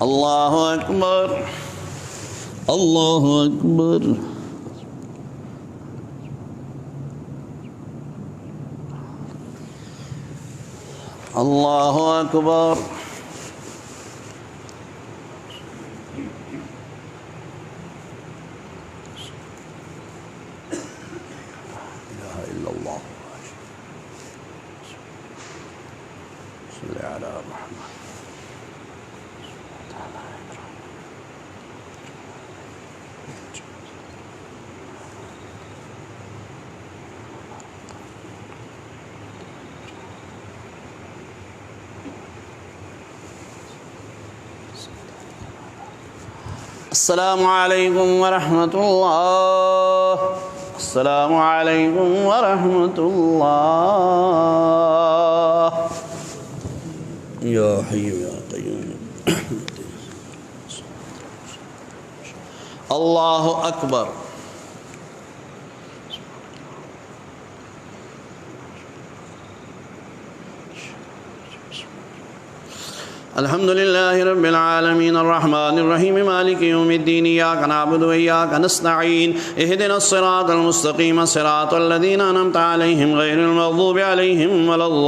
अल्लाहु अकबर, अल्लाहु अकबर। अल्लाहु अकबर। अस्सलामु अलैकुम वरहमतुल्लाह, अस्सलामु अलैकुम वरहमतुल्लाह। या हय्यु या क़य्यूम। अल्लाहु अकबर। अल्हम्दुलिल्लाहि रब्बिल आलमीन अर्रहमानिर रहीम मालिकि यौमिद्दीन इय्याका नअबुदु व इय्याका नस्तईन इहदिनस सिरातल मुस्तक़ीम सिरातल लज़ीना अनअमता अलैहिम गैरिल मग़ज़ूबि अलैहिम वलद्दाल्लीन।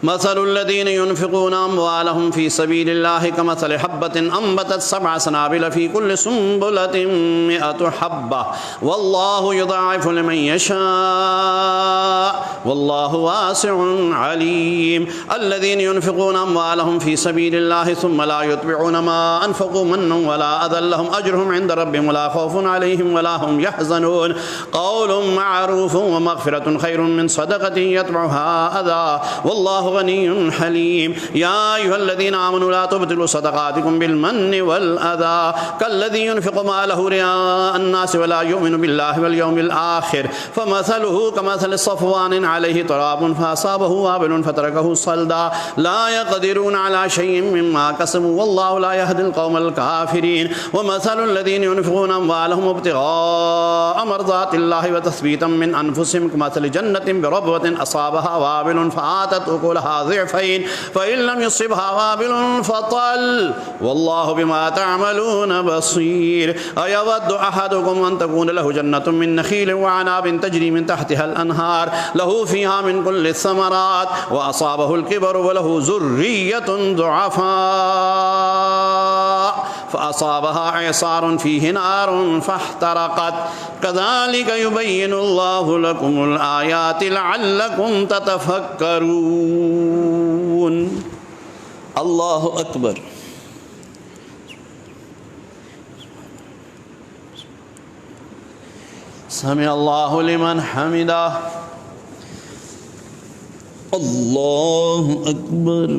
मसलुल्लज़ीना युनफ़िक़ूना अम्वालहुम फ़ी सबीलिल्लाहि कमसलि हब्बतिन अम्बतत सबअ सनाबिल फ़ी कुल्लि सुंबुलतिन मिअतु हब्बा वल्लाहु युज़ाइफ़ु लिमन यशा वल्लाहु वासिउन अलीम। अल्लज़ीना युनफ़िक़ूना अम्वालहुम फ़ी सबीलिल्लाहि सुम्मा ला युत्बिऊना मा अनफ़क़ू मन्नन वला अज़न लहुम अज्रुहुम इंद रब्बिहिम वला ख़ौफ़ुन अलैहिम वला हुम यहज़नून। क़ौलुन मअरूफ़ुन व मग़फ़िरतुन ख़ैरुम मिन सदक़तिन यतबउहा अज़ा वल्लाहु गनियुन हलीम। या अय्युहल्लज़ीना आमनू ला तुब्तिलू सदक़ातिकुम बिलमन्नि वल अज़ा कल्लज़ी युनफ़िक़ु मालहु रियाअन-नासि वला युमिनु बिल्लाहि वल यौमिल आख़िर फमसलुहु कमसलि सफ़वानिन अलैहि तुराबुन फ़असाबहु वाबिलुन फ़तरकहु सल्दा ला यक़दिरूना अला शय्इन मिम्मा कसबू वल्लाहु ला यहदिल क़ौमल काफ़िरीन। वमसलुल्लज़ीना युनफ़िक़ूना अम्वालहुम इब्तिग़ाअ मर्ज़ातिल्लाहि व तस्बीतम मिन अनफ़ुसिहिम कमसलि जन्नतिन बिरबवतिन असाबहा वाबिलुन फ़आतत उकुलहा ज़िअफ़ैन फ़इन लम युसिबहा वाबिलुन फ़तल वल्लाहु बिमा तअमलून बसीर। अयवद्दु अहदुकुम अन तकून लहु जन्नतुम मिन नख़ीलिन व अनाबिन तजरी मिन तहतिहल अन्हार लहु फ़ीहा मिन कुल्लि समरात व असाबहुल किबरु व लहु ज़ुर्रिय्यतुन ज़ुअफ़ा फ़असाबहा इसारुन फ़ीहि नारुन फ़हतरक़त कज़ालिक युबय्यिनुल्लाहु लकुमुल आयाति लअल्लकुम ततफ़क्करून। अल्लाहु अकबर। समी अल्लाहु लिमन हमिदा। अल्लाहु अकबर।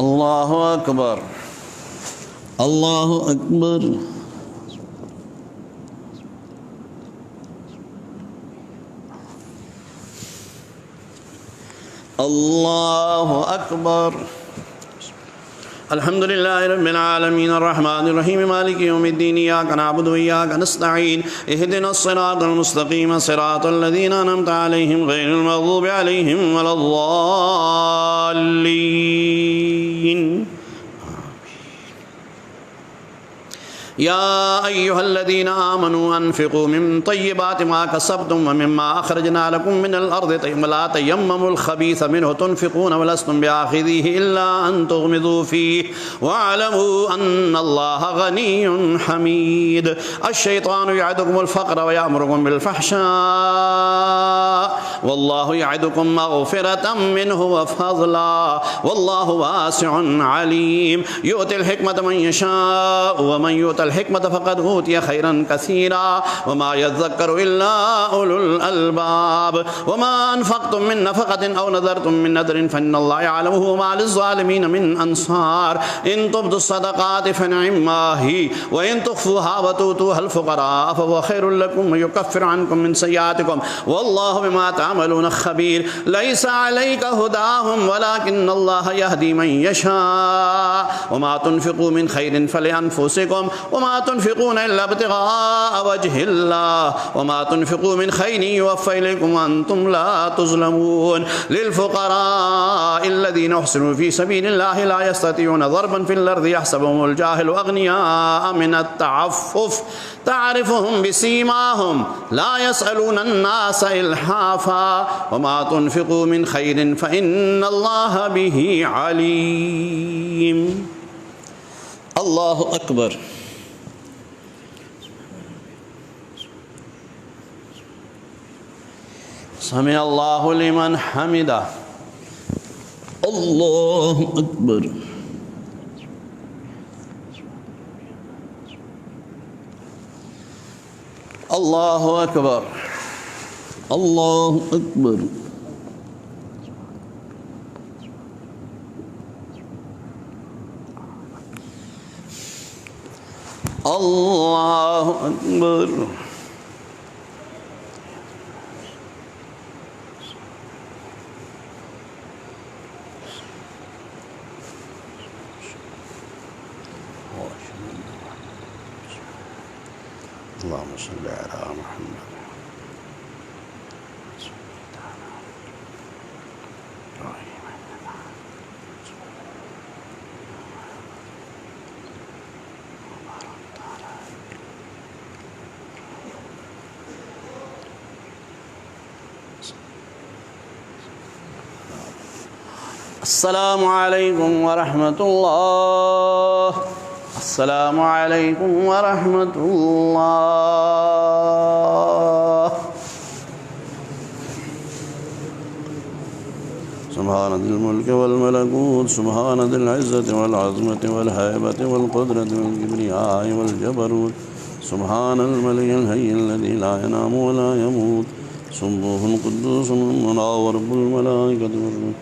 अल्लाहु अकबर। अल्लाहु अकबर। अल्लाहु अकबर। अल्हम्दुलिल्लाहि रब्बिल आलमीन अर्रहमानिर रहीम मालिकि यौमिद्दीन इय्याका नअबुदु व इय्याका नस्तईन इहदिनस सिरातल मुस्तक़ीम सिरातल लज़ीना अनअमता अलैहिम गैरिल मग़ज़ूबि अलैहिम वलद्दाल्लीन। या अय्युहल्लज़ीना आमनू अनफ़िक़ू मिन तय्यिबाति मा कसब्तुम व मिम्मा अख़रजना लकुम मिनल अर्ज़ि वला तयम्ममुल ख़बीसा मिन्हु तुनफ़िक़ून व लस्तुम बिआख़िज़ीहि इल्ला अन तुग़मिज़ू फ़ीहि वअलमू अन्नल्लाह गनियुन हमीद। अश्शैतानु यअदुकुमुल फ़क़्र व यअमुरुकुम बिल फ़हशाअ वल्लाहु यअदुकुम मग़फ़िरतम मिन्हु व फ़ज़ला वल्लाहु वासिउन अलीम। यु'तिल हिकमत मन यशाअ व मन यु'तल हिकमत फ़क़द ऊतिय खैरन कसीरा वमा यज़्ज़क्करु इल्ला उलुल अलबाब। वमा अनफ़क़्तुम मिन नफ़क़तिन औ नज़रतुम मिन नज़रिन फ़इन्नल्लाह यअलमुहु वमा लिज़्ज़ालिमीन मिन अंसार। इन तुब्दु सदक़ाति फ़निअम्मा ही व इन तुख़्फ़ूहा व तु'तूहल फ़ुक़राअ फ़हुव खैरुल लकुम व युकफ़्फ़िरु अन्कुम मिन सय्यातिकुम वल्लाहु बिमा तअमलून ख़बीर। लैसा अलैका हुदाहुम वलाकिन्नल्लाह यहदी मन यशा वमा तुनफ़िक़ू मिन खैरिन फ़लिअन्फ़ुसिकुम वमा तुनफिकून इल्ला इब्तिगाअ वजहिल्लाह वमा तुनफिकू मिन खैरिन युवफ़्फ़ा इलैकुम व अंतुम ला तुज़लमून लिलफ़ुक़राइल्लज़ीना उहसिरू फ़ी सबीलिल्लाहि ला यस्ततीऊन ज़रबन फ़िल अर्ज़ि यहसबुहुमुल जाहिलु अग़नियाअ मिनत तअफ़्फ़ुफ़ तारिफ़ुहुम बिसीमाहुम ला यसअलूना अन्नास इल्हाफ़ा वमा तुनफिकू मिन खैरिन फ़इन्नल्लाह बिही अलीम। अल्लाहु अकबर। समी अल्लाहु लिमन हमिदा। अल्लाहु अकबर। अल्लाहु अकबर। अल्लाहु अकबर। अल्लाहु अकबर। अल्लाहुम्मा सल्लि अला मुहम्मद। अस्सलामु अलैकुम व रहमतुल्लाह। अस्सलामु अलैकुम व रहमतुल्लाह। सुब्हान दिल मुल्क वल मलकूत सुब्हान दिल इज़्ज़ति वल अज़मति वल हैबति वल क़ुदरति वल किब्रियाइ वल जबरूत सुब्हानल मलिकिल हय्यिल लज़ी ला यनामु व ला यमूत सुब्बूहुल क़ुद्दूसुल मुनाव्वरु व रब्बुल मलाइकति वर रूह।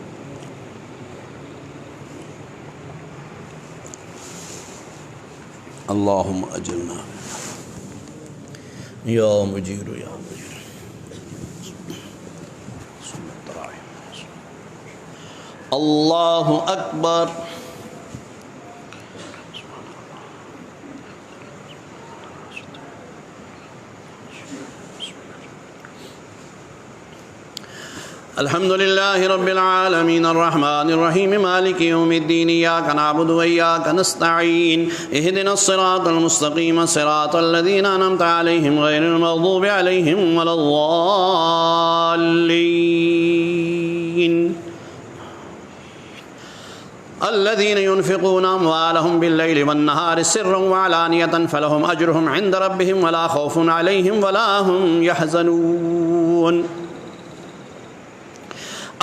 अल्लाहुम्मा अजिरना या मुजीर या मुजीर। अल्लाहु अकबर। अल्हम्दुलिल्लाहि रब्बिल आलमीन अर्रहमानिर रहीम मालिकि यौमिद्दीन इय्याका नअबुदु व इय्याका नस्तईन इहदिनस सिरातल मुस्तकीम सिरातल लज़ीना अनअमता अलैहिम गैरिल मग़दूबि अलैहिम वलद्दाल्लीन الذين ينفقون أموالهم بالليل والنهار سرا وعلانية فلهم أجرهم عند ربهم ولا خوف عليهم ولا هم يحزنون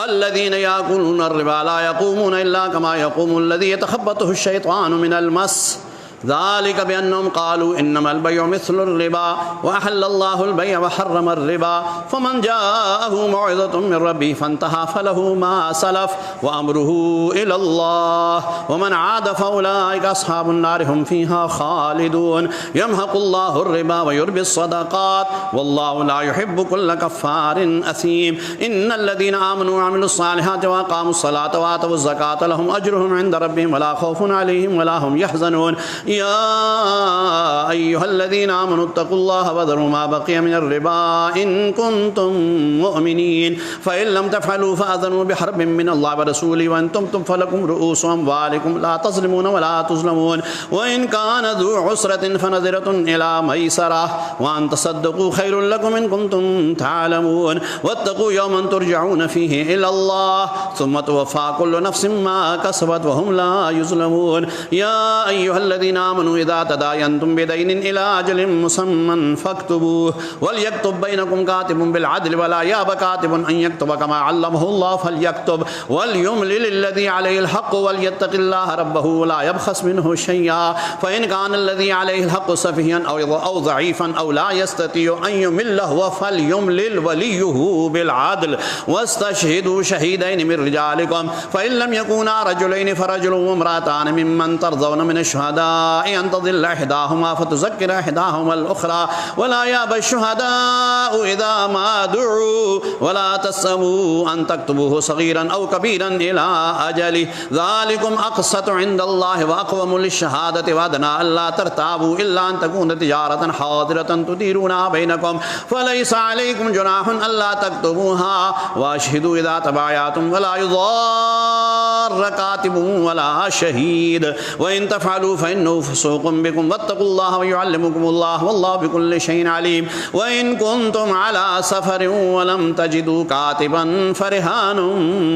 الذين يأكلون الربا لا يقومون إلا كما يقوم الذي يتخبطه الشيطان من المس ذلك بأنهم قالوا إنما البيع مثل الربا وأحل الله البيع وحرم الربا فمن جاءه موعظة من ربه فانتهى فله ما سلف وأمره إلى الله ومن عاد فأولئك أصحاب النار هم فيها خالدون يمحق الله الربا ويربي الصدقات والله لا يحب كل كفار أثيم إن الذين آمنوا وعملوا الصالحات وأقاموا الصلاة وآتوا الزكاة لهم أجرهم عند ربهم ولا خوف عليهم ولا هم يحزنون يا أيها الذين آمنوا اتقوا الله وذروا ما بقي من الربا إن كنتم مؤمنين فإن لم تفعلوا فأذنوا بحرب من الله ورسوله وإن تبتم فلكم رؤوس أموالكم لا تظلمون ولا تظلمون وإن كان ذو عسرة فنظرة إلى ميسرة وأن تصدقوا خير لكم إن كنتم تعلمون واتقوا يوما ترجعون فيه إلى الله ثم توفى كل نفس ما كسبت وهم لا يظلمون يا أيها الذين آمنوا إذا تداينتم بدين إلى أجل مسمى فاكتبوه وليكتب بينكم كاتب بالعدل ولا يأب كاتب أن يكتب كما علمه الله فليكتب وليملل الذي عليه الحق وليتق الله ربه ولا يبخس منه شيئا فإن كان الذي عليه الحق سفيها أو ضعيفا أو لا يستطيع أن يمل هو فليملل وليه بالعدل واستشهدوا شهيدين من رجالكم فإن لم يكونا رجلين فرجل وامرأتان ممن ترضون من الشهداء الأبناء أن تضل إحداهما فتذكر إحداهما الأخرى ولا يأبى الشهداء إذا ما دعوا ولا تسأموا أن تكتبوه صغيرا أو كبيرا إلى أجله ذلكم أقسط عند الله وأقوم للشهادة وأدنى ألا ترتابوا إلا أن تكون تجارة حاضرة تديرونها بينكم فليس عليكم جناح ألا تكتبوها وأشهدوا إذا تبايعتم ولا يضار كاتب ولا شهيد وإن تفعلوا فإنه فسوق بكم واتقوا الله ويعلمكم الله والله بكل شيء عليم وإن كنتم على سفر ولم تجدوا كاتبا فرهان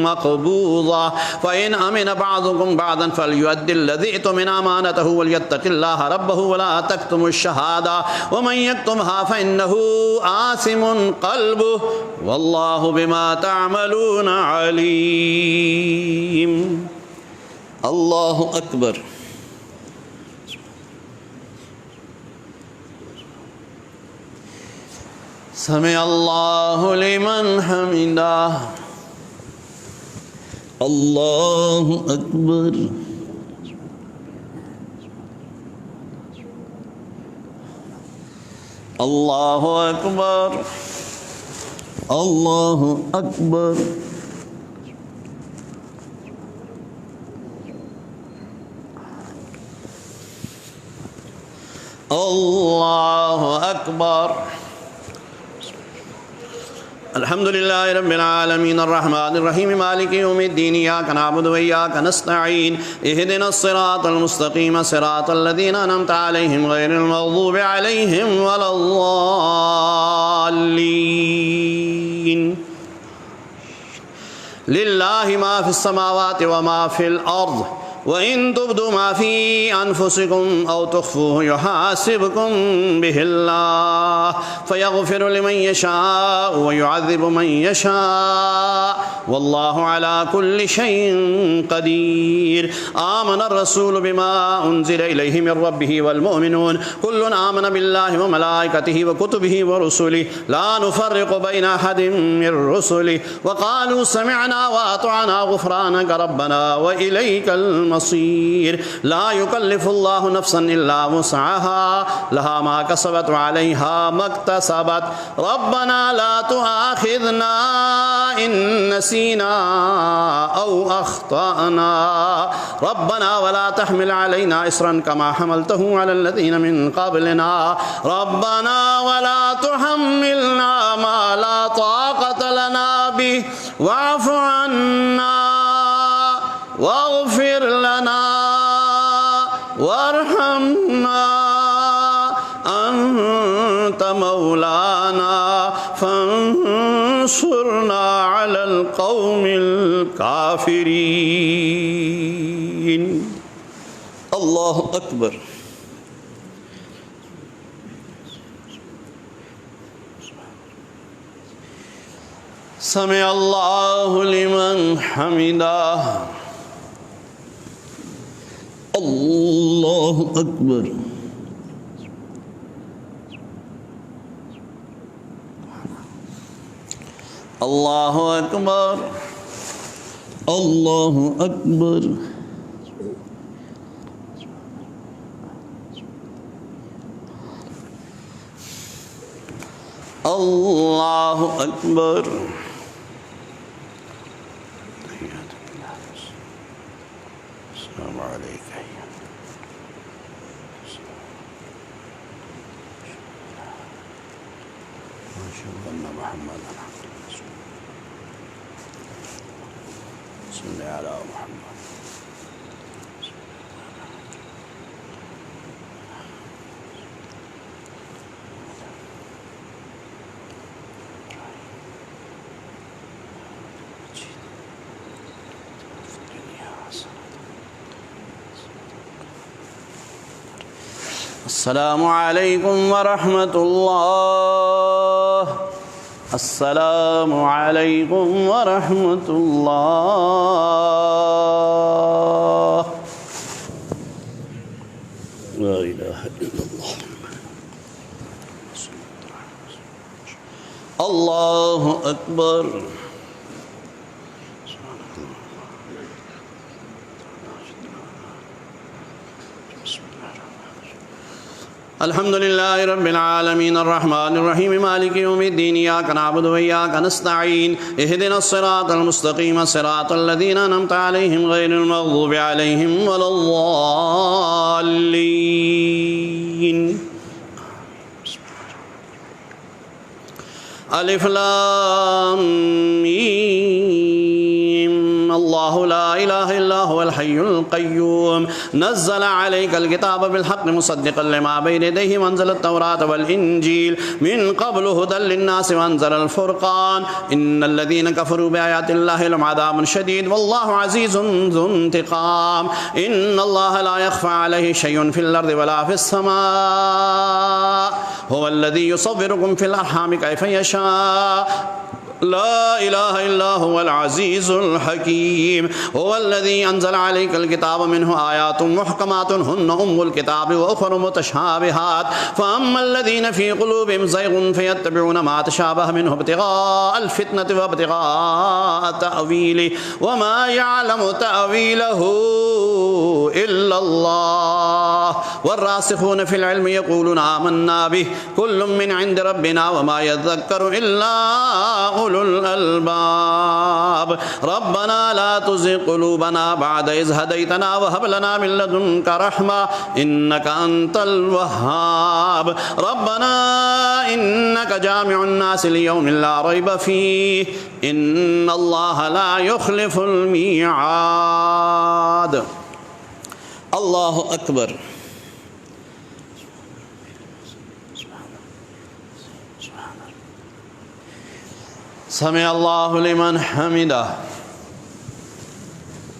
مقبوضة فإن أمن بعضكم بعضا فليؤدي الذي اؤتمن أمانته وليتق الله ربه ولا تكتموا الشهادة ومن يكتمها فإنه آثم قلبه والله بما تعملون عليم. الله أكبر. سمع الله لمن حمده. الله أكبر. الله أكبر. الله أكبر. الله أكبر. الحمد لله رب العالمين الرحمن الرحيم مالك يوم الدين إياك نعبد وإياك نستعين اهدنا الصراط المستقيم صراط الذين أنعمت عليهم غير المغضوب عليهم ولا الضالين. لله ما في السماوات وما في الأرض وإن تبدوا ما في أنفسكم أو تخفوه يحاسبكم به الله فيغفر لمن يشاء ويعذب من يشاء والله على كل شيء قدير. آمن الرسول بما أنزل إليه من ربه والمؤمنون كل آمن بالله وملائكته وكتبه ورسله لا نفرق بين أحد من رسله وقالوا سمعنا وأطعنا غفرانك ربنا وإليك المصير. لا يكلف الله نفسا إلا وسعها لها ما كسبت وعليها ما اكتسبت ربنا لا تؤاخذنا إن نسينا أو أخطأنا ربنا ولا تحمل علينا إصرا كما حملته على الذين من قبلنا ربنا ولا تحملنا ما لا طاقة لنا به واعف عنا واغفر لنا وارحمنا أنت مولانا فانصرنا على القوم الكافرين. الله أكبر. سمع الله لمن حمده. الله أكبر. الله أكبر. الله أكبر. الله أكبر. السلام عليك أشهد أن محمدا عبده ورسوله. صل على محمد. السلام عليكم ورحمة الله. السلام عليكم ورحمة الله. لا إله إلا الله. الله أكبر. अल्हम्दुलिल्लाहि रब्बिल आलमीन अर्रहमानिर रहीम मालिकि यौमिद्दीन इय्याका नअबुदु व इय्याका नस्तईन इहदिनस सिरातल मुस्तकीम सिरातल लज़ीना अनअमता अलैहिम गैरिल मग़ज़ूबि अलैहिम वलद्दाल्लीन। अलिफ लाम मीम अल्लाहु ला इलाहा इल्ला हुवल हय्युल क़य्यूम नज़्ज़ल अलैकल किताब बिल हक़्क़ि मुसद्दिक़न लिमा बैन यदैहि व अंज़लत तौरात वल इंजील मिन क़ब्लु हुदल लिन्नासि व अंज़लल फ़ुरक़ान इन्नल लज़ीना कफ़रू बिआयातिल्लाहि लहुम अज़ाबुन शदीद वल्लाहु अज़ीज़ुन ज़ु इंतिक़ाम इन्नल्लाहा ला यख़फ़ा अलैहि शैउन फ़िल अर्दि वला फ़िस समा हुवल्लज़ी युसव्विरुकुम फ़िल अर्हामि कैफ़ यशा ला इलाहा इल्ला हुवल अज़ीज़ुल हकीम हुवल्लज़ी अंज़ल अलैकल किताब मिन्हु आयातुम मुहकमातुन हुन्न उम्मुल किताबि व उख़रु मुतशाबिहात फ़अम्मल्लज़ीना फ़ी क़ुलूबिहिम ज़ैग़ुन फ़यत्तबिऊन मा तशाबह मिन्हु इब्तिग़ाअल फ़ित्नति व इब्तिग़ाअ तअवीलिहि व मा यअलमु तअवीलहु इल्लल्लाह वर्रासिख़ून फ़िल इल्मि यक़ूलूना आमन्ना बिहि कुल्लुम मिन इंदि रब्बिना व मा यज़्ज़क्करु इल्ला उलुल अलबाब रब्बना ला तुज़िग़ क़ुलूबना बअद इज़ हदैतना व हब लना मिन लदुनका रहमा इन्नका अंतल वह्हाब रब्बना इन्नका जामिउन नासि लियौमिन ला रैब फ़ीहि इन्नल्लाहा ला युख़्लिफ़ुल मीआद। अल्लाहु अकबर। समी अल्लाहु लिमन हमिदा।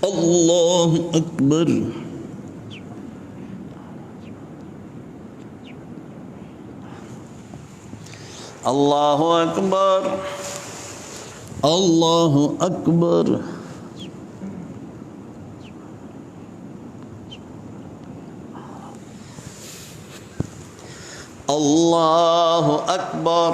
अल्लाहु अकबर। अल्लाहु अकबर। अल्लाहु अकबर। अल्लाहु अकबर।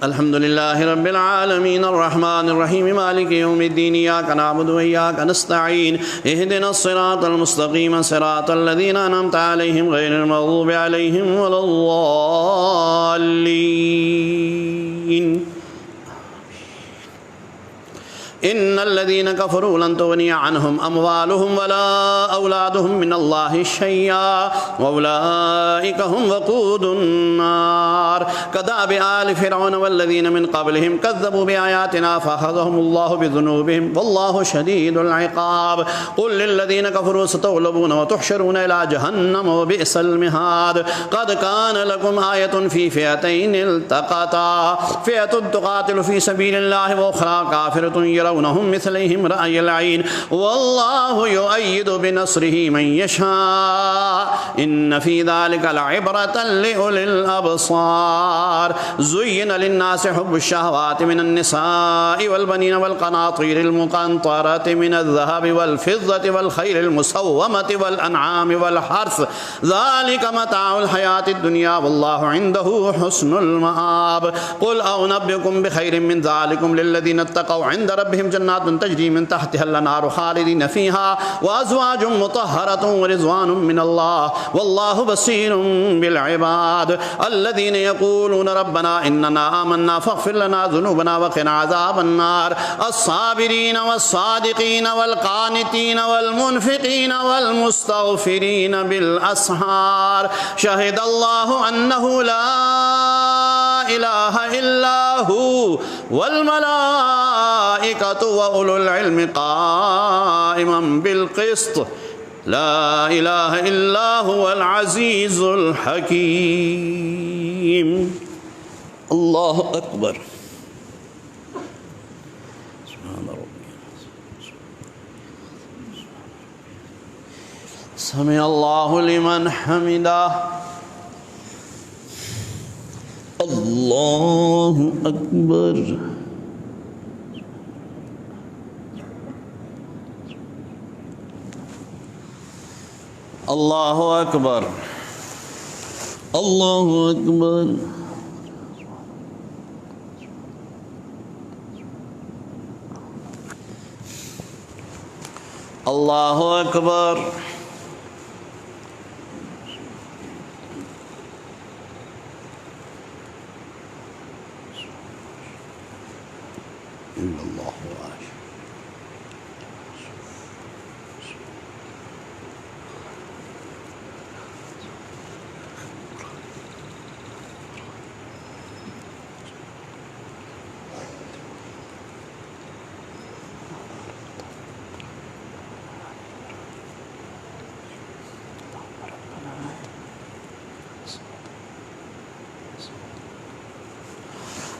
अल्हम्दुलिल्लाहि रब्बिल आलमीन अर्रहमानिर रहीम मालिकि यौमिद्दीन इय्याका नअबुदु व इय्याका नस्तईन इहदिनस सिरातल मुस्तकीम सिरातल लज़ीना अनअमता अलैहिम गैरिल मग़ज़ूबि अलैहिम वलद्दाल्लीन। इन्नल्लज़ीना कफ़रू लन तुग़निया अन्हुम अम्वालुहुम वला औलादुहुम मिनल्लाहि शैय्या व उलाइका हुम वक़ूदुन नार कदाबि आलि फ़िरऔन वल्लज़ीना मिन क़ब्लिहिम कज़्ज़बू बिआयातिना फ़अख़ज़हुमुल्लाहु बिज़ुनूबिहिम वल्लाहु शदीदुल इक़ाब क़ुल लिल्लज़ीना कफ़रू सतग़लबून व तुहशरून इला जहन्नम व बिअसल मिहाद क़द कान लकुम आयतुन फ़ी फ़िअतैनि इल्तक़ता फ़िअतुन तुक़ातिलु फ़ी सबीलिल्लाहि व उख़रा काफ़िरतुन यरौनहुम मिस्लैहिम रअयल ऐन वल्लाहु युअय्यिदु बिनस्रिहि मन यशा इन्न फ़ी ज़ालिका लइब्रतन लिउलिल अबसार ज़ुय्यिना लिन्नासि हुब्बुश्शहवाति मिनन निसाइ वल बनीना वल क़नातीरिल मुक़न्तरति मिनज़ ज़हबि वल फ़िज़्ज़ति वल ख़ैलिल मुसव्वमति वल अनआमि वल हर्स ज़ालिका मताउल हयातिद दुनिया वल्लाहु इंदहु हुस्नुल मआब क़ुल अउनब्बिउकुम बिख़ैरिम मिन ज़ालिकुम लिल्लज़ीना इत्तक़ौ इंद रब्बिहिम जन्नातुन तजरी मिन तहतिहल अनहारु ख़ालिदीन फ़ीहा व अज़वाजुम मुतहहरतुन व रिज़वानुम मिनल्लाह वल्लाहु बसीरुम बिल इबाद अल्लज़ीना यक़ूलूना रब्बना इन्नना आमन्ना फ़ग़फ़िर लना ज़ुनूबना व क़िना अज़ाबन नार अस्साबिरीन वस्सादिक़ीन वल क़ानितीन वल मुनफ़िक़ीन वल मुस्तग़फ़िरीन बिल अस्हार शहिदल्लाहु अन्नहु ला इलाहा इल्ला हु वल मलाइकतु व उलुल इल्मि क़ाइमन बिल क़िस्त ला इलाहा इल्ला हुवल अज़ीज़ुल हकीम। अल्लाहु अकबर। समी अल्लाहु लिमन हमिदा। अल्लाहु अकबर। अल्लाहु अकबर। अल्लाहु अकबर। अल्लाहु अकबर।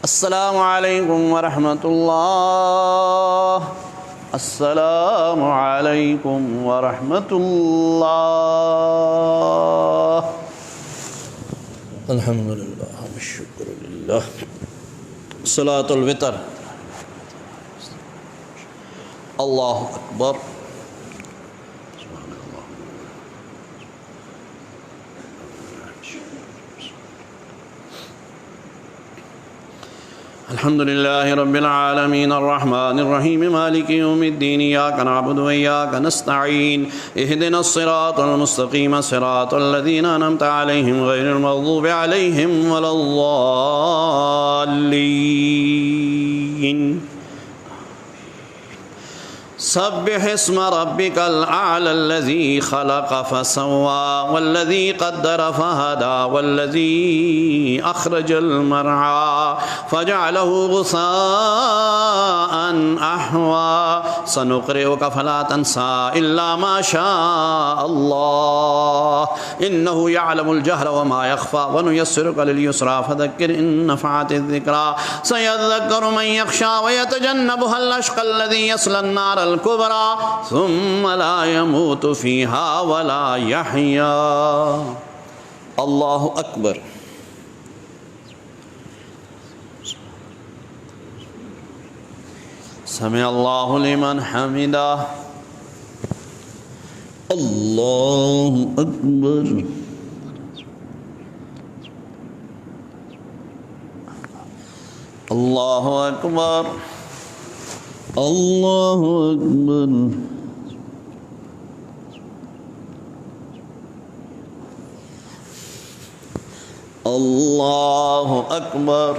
अस्सलामु अलैकुम वरहमतुल्लाह। अस्सलामु अलैकुम वरहमतुल्लाह। अल्हम्दुलिल्लाह शुक्रुलिल्लाह। सलातुल वितर। अल्लाहु अकबर। अल्हम्दुलिल्लाहि रब्बिल आलमीन अर्रहमानिर रहीम मालिकि यौमिद्दीन इय्याका नअबुदु व इय्याका नस्तईन इहदिनस सिरातल मुस्तकीम सिरातल लज़ीना अनअमता अलैहिम गैरिल मग़ज़ूबि अलैहिम वलद्दाल्लीन। सब्बिह इस्म रब्बिकल अअलल्लज़ी खलक़ फसव्वा वल्लज़ी क़द्दर फहदा वल्लज़ी अख़रजल मरआ फजअलहु गुसाअन अहवा सनुक़रिउका फला तंसा इल्ला मा शाअल्लाह इन्नहु यअलमुल जहरा व मा यख़फ़ा व नुयस्सिरुका लिल युस्रा फज़क्किर इन नफ़अतिज़ ज़िक्रा सयज़्ज़क्करु मन यख़शा व यतजन्नबुहल अश्क़ा अल्लज़ी यस्लन नारल कुबरा सुम्मा ला यमूतु फ़ीहा व ला यहया। अल्लाहु अकबर। समी अल्लाहु लिमन हमिदा। अल्लाहु अकबर। अल्लाहु अकबर। अल्लाहु अकबर। अल्लाहु अकबर।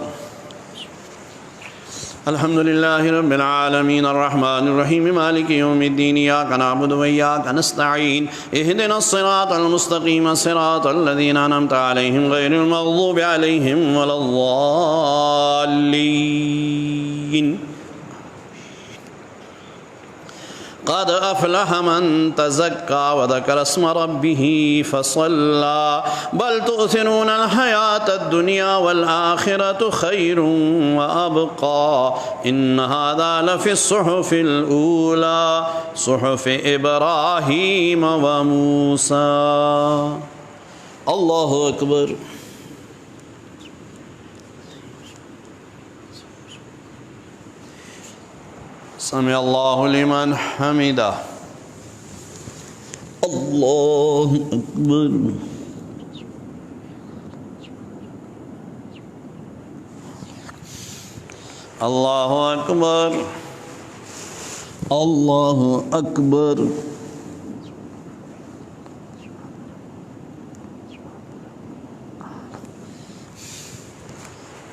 अल्हम्दुलिल्लाहि रब्बिल आलमीन अर्रहमानिर रहीम मालिकि यौमिद्दीन इय्याका नअबुदु व इय्याका नस्तईन इहदिनस सिरातल मुस्तकीम सिरातल लज़ीना अनअमता अलैहिम गैरिल मग़ज़ूबि अलैहिम वलद्दाल्लीन। क़द अफ़लह मन तज़क्का व ज़करा इस्म रब्बिह फ़सल्ला बल तु'थिरूनल हयातद दुनिया वल आखिरतु खैरुन व अबक़ा इन्न हाज़ा लफ़िस सुहुफ़िल ऊला सुहुफ़ि इब्राहीम व मूसा। अल्लाहु अकबर। समी अल्लाहु लिमन हमिदा। अल्लाहु अकबर। अल्लाहु अकबर। अल्लाहु अकबर।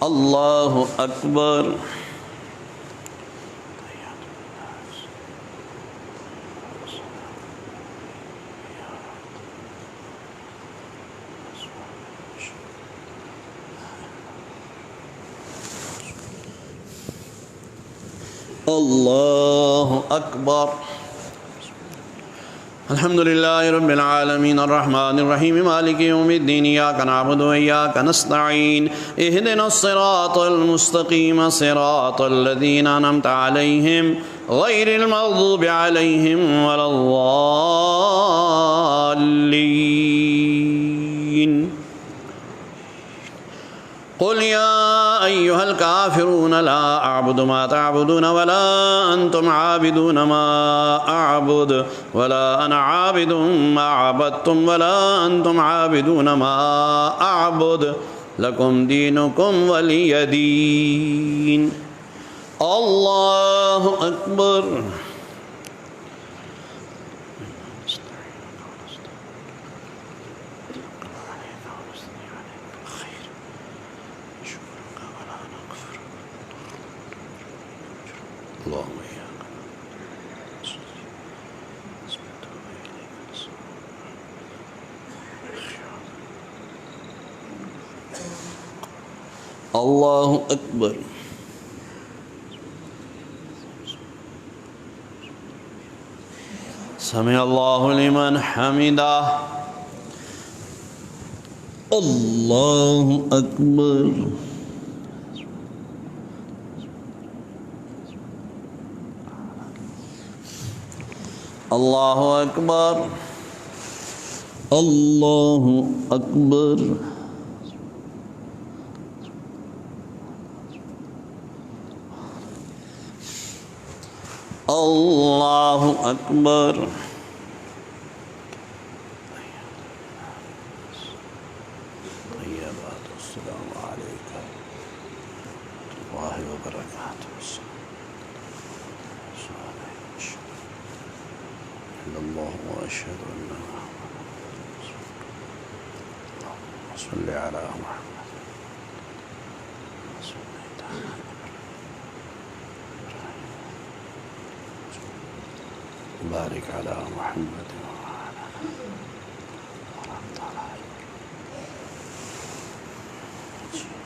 अल्लाहु अकबर। अल्लाहु अकबर। अल्हम्दुलिल्लाहि रब्बिल आलमीन अर्रहमानिर रहीम मालिकि यौमिद्दीन इय्याका नअबुदु व इय्याका नस्तईन इहदिनस सिरातल मुस्तकीम सिरातल लज़ीना अनअमता अलैहिम गैरिल मग़ज़ूबि अलैहिम वलद्दाल्लीन। क़ुल या अय्युहल काफ़िरून ला अअबुदु मा तअबुदून वला अंतुम आबिदून मा अअबुदु वला अना आबिदुम मा अबदतुम वला अंतुम आबिदून मा अअबुदु लकुम दीनुकुम वलिय दीन। अल्लाहु अकबर। अल्लाहु अकबर। समी अल्लाहु लिमन हमिदा। अल्लाहु अकबर। अल्लाहु अकबर, अल्लाहु अकबर। अल्लाहु अकबर। अस्सलामु अलैकुम व बरकातुहू। अल्लाहु व अशहदु अन्ना मुहम्मदन सल्ली अला मुहम्मद बारिक अला मुहम्मद।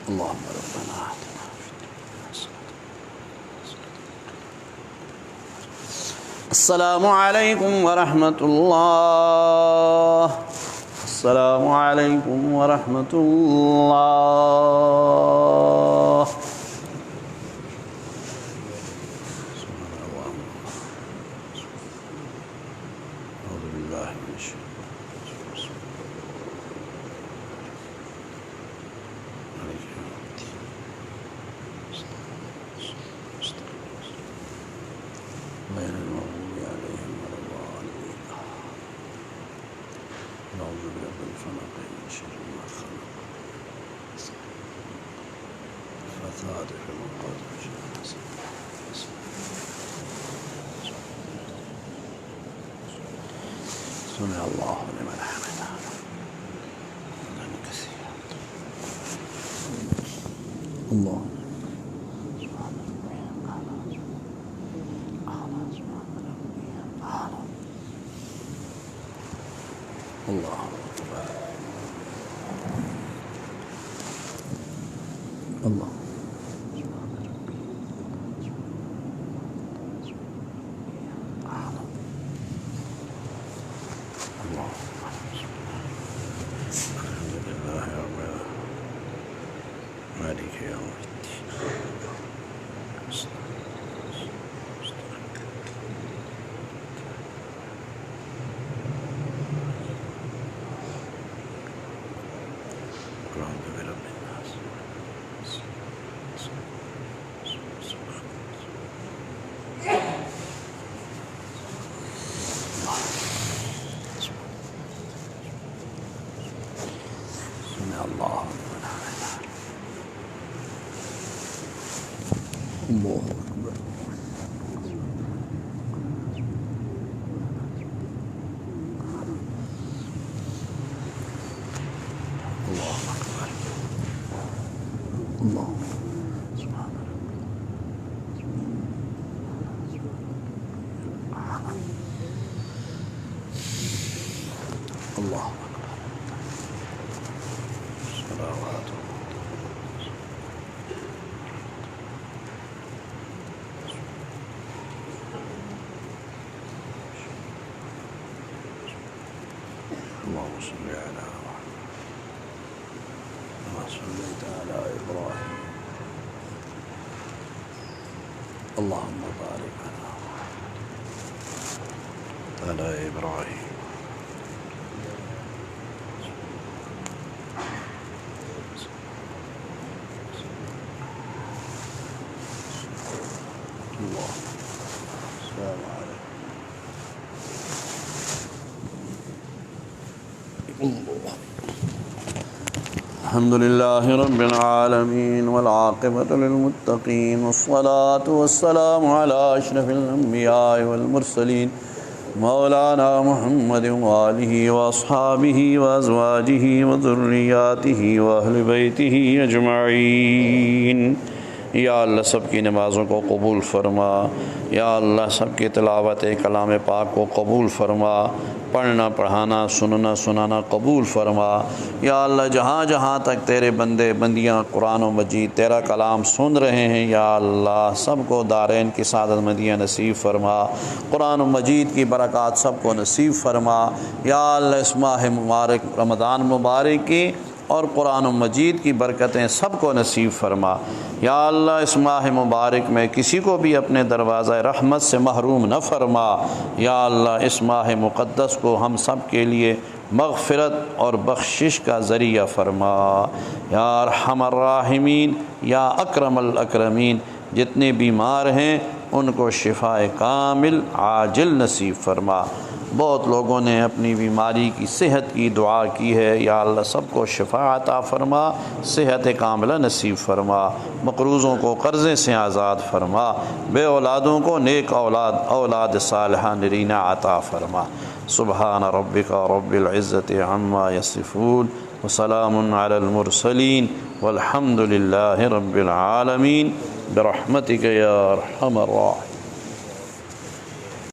अल्लाहुम्मा रब्बना आतिना अस्सलामु अलैकुम व रहमतुल्लाह। अस्सलामु अलैकुम व रहमतुल्लाह। سمع الله لمن حمده حمدا كثيرا الله الله الله مالك يوم الدين أعوذ برب الناس سمع الله لمن حمده الله أكبر الله أكبر الله سبحان الله أكبر صلوات اللهم صل على محمد كما صليت على إبراهيم اللهم بارك على محمد على إبراهيم الله السلام عليكم الله الحمد لله رب العالمين والعاقبة للمتقين والصلاة والسلام على أشرف الأنبياء والمرسلين مولانا محمد وآله وأصحابه وأزواجه وذرياته وأهل بيته أجمعين। या अल्लाह सब की नमाज़ों को कबूल फ़रमा। या अल्लाह सब की तिलावत कलाम पाक को कबूल फ़रमा। पढ़ना पढ़ाना सुनना सुनाना कबूल फ़रमा। या अल्लाह जहाँ जहाँ तक तेरे बंदे बंदियाँ कुरान व मजीद तेरा कलाम सुन रहे हैं, या अल्लाह सबको दारैन की सादत मदियाँ नसीब फ़रमा। कुरान व मजीद की बरक़ात सबको नसीब फ़रमा। या अल्लाह इस माह मुबारक रमज़ान मुबारक की और कुरान मजीद की बरकतें सबको नसीब फरमा। या अल्लाह इस माह मुबारक में किसी को भी अपने दरवाज़ा रहमत से महरूम न फरमा। या अल्लाह इस माह मुक़द्दस को हम सब के लिए मग़फ़िरत और बख्शिश का ज़रिया फ़रमा। या अरहमर राहिमीन, या अकरमल अकरमीन, जितने बीमार हैं उनको शिफ़ाए कामिल आजिल नसीब फ़रमा। बहुत लोगों ने अपनी बीमारी की सेहत की दुआ की है। या अल्लाह सबको शिफ़ा अता फ़रमा, सेहत कामिला नसीब फ़रमा। मक़रूज़ों को क़र्ज़े से आज़ाद फ़रमा। बे औलादों को नेक औलाद सालिहा नरीना अता फ़रमा। सुबहान रब्बिका रब्बिल इज़्ज़ति अम्मा यसिफ़ून व सलामुन अलल मुरसलीन वल्हम्दुलिल्लाहि रब्बिल आलमीन बिरहमतिका या अरहमर राहिमीन।